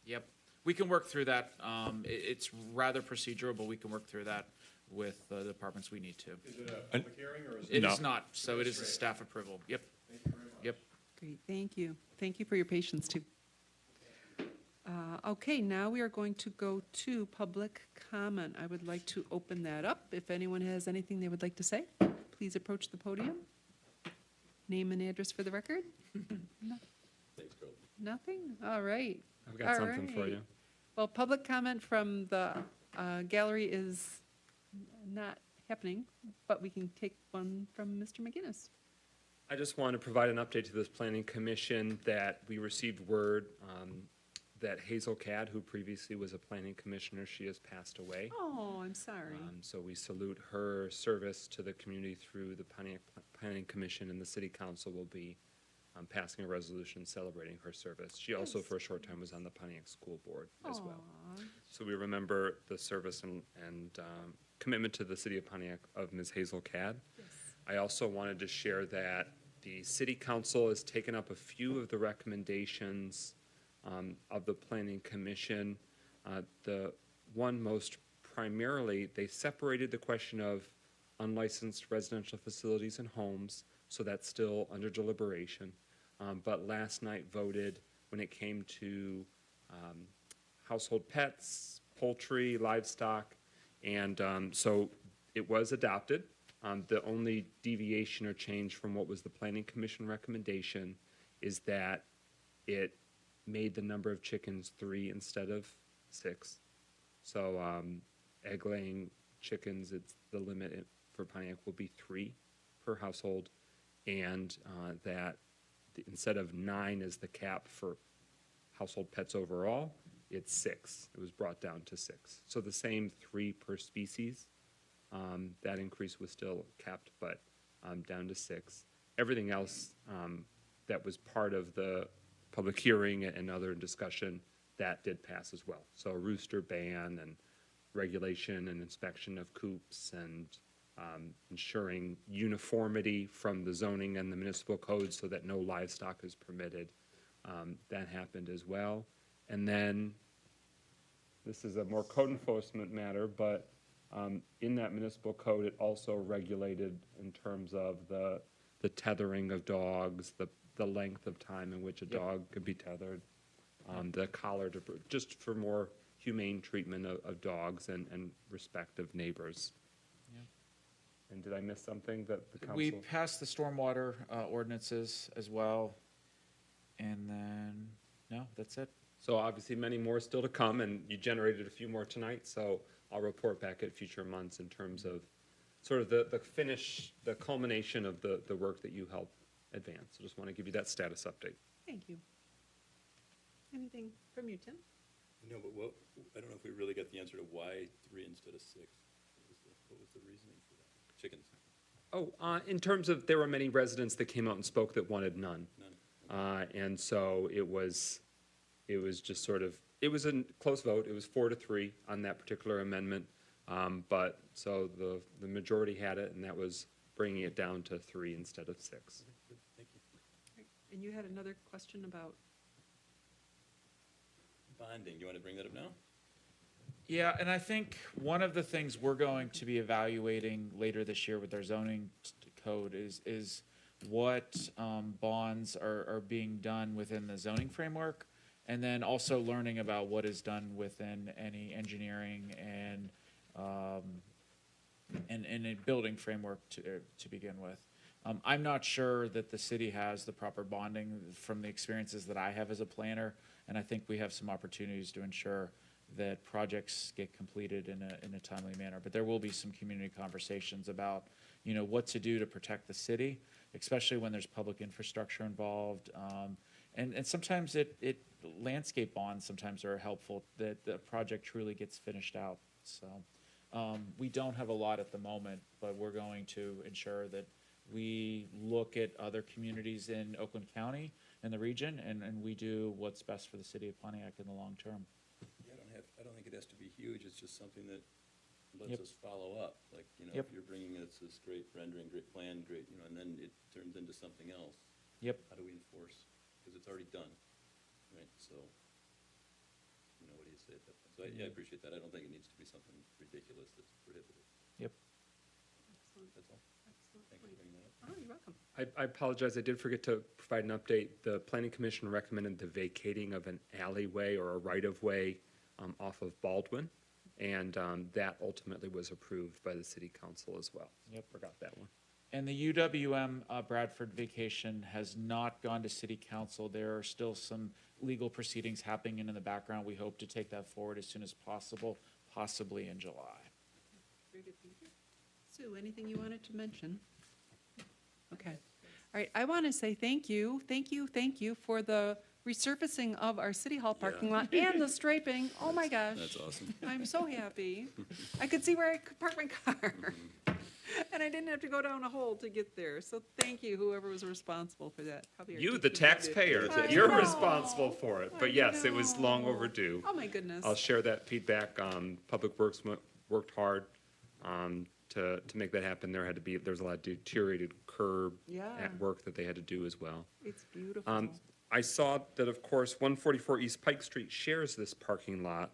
Yep. We can work through that. It's rather procedural, but we can work through that with the departments we need to. Is it a public hearing or is it? It No. is not, so it is a staff approval. Yep. Thank you very much. Yep. Great, thank you. Thank you for your patience, too. Okay, now we are going to go to public comment. I would like to open that up. If anyone has anything they would like to say, please approach the podium. Name and address for the record. Thanks, Bill. Nothing? All right. I've got All something for right. you. Well, public comment from the gallery is not happening, but we can take one from Mr. McGinnis. I just want to provide an update to this planning commission that we received word that Hazel Cadd, who previously was a planning commissioner, she has passed away. Oh, I'm sorry. So we salute her service to the community through the Pontiac Planning Commission, and the city council will be passing a resolution celebrating her service. She also, for a short time, was on the Pontiac School Board as well. Aw. So we remember the service and commitment to the city of Pontiac of Ms. Hazel Cadd. Yes. I also wanted to share that the city council has taken up a few of the recommendations of the planning commission. The one most primarily, they separated the question of unlicensed residential facilities and homes, so that's still under deliberation. But last night voted when it came to household pets, poultry, livestock, and so it was adopted. The only deviation or change from what was the planning commission recommendation is that it made the number of chickens 3 instead of 6. So egg-laying chickens, the limit for Pontiac will be 3 per household, and that instead of 9 as the cap for household pets overall, it's 6. It was brought down to 6. So the same 3 per species. That increase was still kept, but down to 6. Everything else that was part of the public hearing and other discussion, that did pass as well. So a rooster ban and regulation and inspection of coops and ensuring uniformity from the zoning and the municipal code so that no livestock is permitted. That happened as well. And then, this is a more code enforcement matter, but in that municipal code, it also regulated in terms of the tethering of dogs, the length of time in which a dog could be tethered, the collar, just for more humane treatment of dogs and respect of neighbors. And did I miss something that the council? We passed the stormwater ordinances as well. And then, no, that's it. So obviously many more still to come, and you generated a few more tonight, so I'll report back at future months in terms of sort of the finish, the culmination of the work that you helped advance. So just want to give you that status update. Thank you. Anything from you, Tim? No, but I don't know if we really got the answer to why 3 instead of 6. What was the reasoning for that? Chickens. Oh, in terms of, there were many residents that came out and spoke that wanted none. And so it was just sort of, it was a close vote. It was 4-3 on that particular amendment. But so the majority had it, and that was bringing it down to 3 instead of 6. Thank you. And you had another question about? Bonding. Do you want to bring that up now? Yeah, and I think one of the things we're going to be evaluating later this year with our zoning code is what bonds are being done within the zoning framework, and then also learning about what is done within any engineering and a building framework to begin with. I'm not sure that the city has the proper bonding from the experiences that I have as a planner, and I think we have some opportunities to ensure that projects get completed in a timely manner. But there will be some community conversations about, what to do to protect the city, especially when there's public infrastructure involved. And sometimes landscape bonds sometimes are helpful, that the project truly gets finished out. So we don't have a lot at the moment, but we're going to ensure that we look at other communities in Oakland County and the region, and we do what's best for the city of Pontiac in the long term. Yeah, I don't think it has to be huge. It's just something that lets Yep. us follow up. Like, Yep. if you're bringing us this great rendering, great plan, great, and then it turns into something else. Yep. How do we enforce? Because it's already done, right? So, what do you say at that point? So, I appreciate that. I don't think it needs to be something ridiculous that's prohibitive. Yep. That's all. Excellent. Thanks for bringing that up. Oh, you're welcome. I apologize, I did forget to provide an update. The Planning Commission recommended the vacating of an alleyway or a right-of-way off of Baldwin, and that ultimately was approved by the city council as well. Yep. Forgot that one. And the UWM Bradford vacation has not gone to city council. There are still some legal proceedings happening in the background. We hope to take that forward as soon as possible, possibly in July. Very good, thank you. Sue, anything you wanted to mention? Okay. All right, I want to say thank you for the resurfacing of our City Hall parking lot and the striping. Oh, my gosh. That's awesome. I'm so happy. I could see where I could park my car. And I didn't have to go down a hole to get there. So thank you, whoever was responsible for that. Probably our You, the DPW. taxpayer, I you're know. responsible for it. But yes, it was long overdue. Oh, my goodness. I'll share that feedback. Public Works worked hard to make that happen. There's a lot of deteriorated curb Yeah. at work that they had to do as well. It's beautiful. I saw that, of course, 144 East Pike Street shares this parking lot,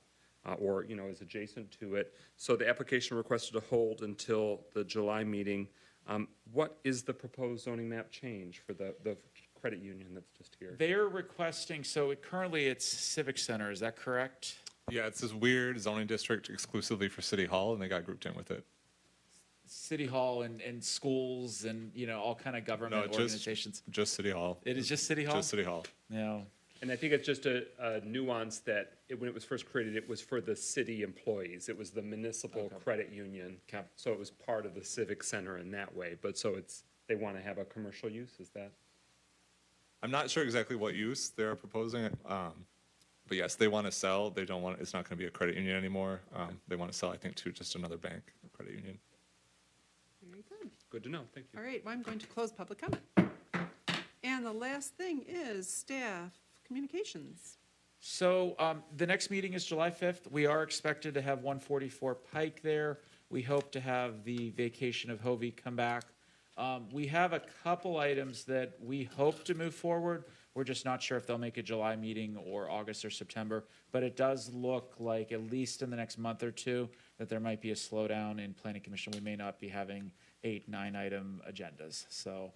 or is adjacent to it. So the application requested a hold until the July meeting. What is the proposed zoning map change for the credit union that's just here? They're requesting, so currently it's Civic Center, is that correct? Yeah, it's this weird zoning district exclusively for City Hall, and they got grouped in with it. City Hall and schools and, all kind of government No, organizations. just City Hall. It is just City Hall? Just City Hall. No. And I think it's just a nuance that when it was first created, it was for the city employees. It was the municipal credit union. So it was part of the civic center in that way. But so they want to have a commercial use, is that? I'm not sure exactly what use they're proposing, but yes, they want to sell. They don't want, it's not going to be a credit union anymore. They want to sell, I think, to just another bank, or credit union. Very good. Good to know, thank you. All right, well, I'm going to close public comment. And the last thing is staff communications. So the next meeting is July 5th. We are expected to have 144 Pike there. We hope to have the vacation of Hovey come back. We have a couple items that we hope to move forward. We're just not sure if they'll make a July meeting or August or September. But it does look like, at least in the next month or two, that there might be a slowdown in Planning Commission. We may not be having 8-9 item agendas. So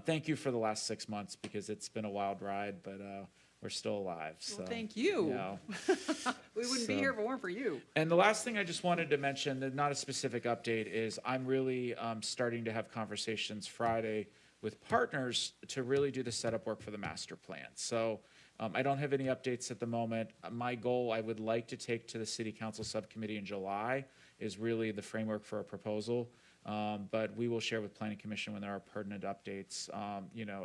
thank you for the last 6 months, because it's been a wild ride, but we're still alive. So, Well, thank you. We wouldn't be So- here if it weren't for you. And the last thing I just wanted to mention, that not a specific update, is I'm really starting to have conversations Friday with partners to really do the setup work for the master plan. So I don't have any updates at the moment. My goal I would like to take to the city council subcommittee in July is really the framework for a proposal. But we will share with Planning Commission when there are pertinent updates,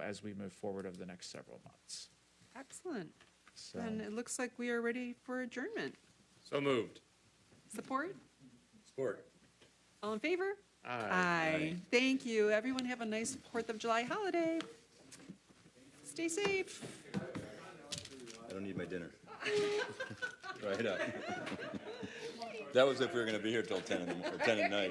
as we move forward over the next several months. Excellent. So- Then it looks like we are ready for adjournment. So moved. Support? Support. All in favor? Aye. Thank you. Everyone have a nice 4th of July holiday. Stay safe. I don't need my dinner. Right up. That was if we were gonna be here till 10 at night.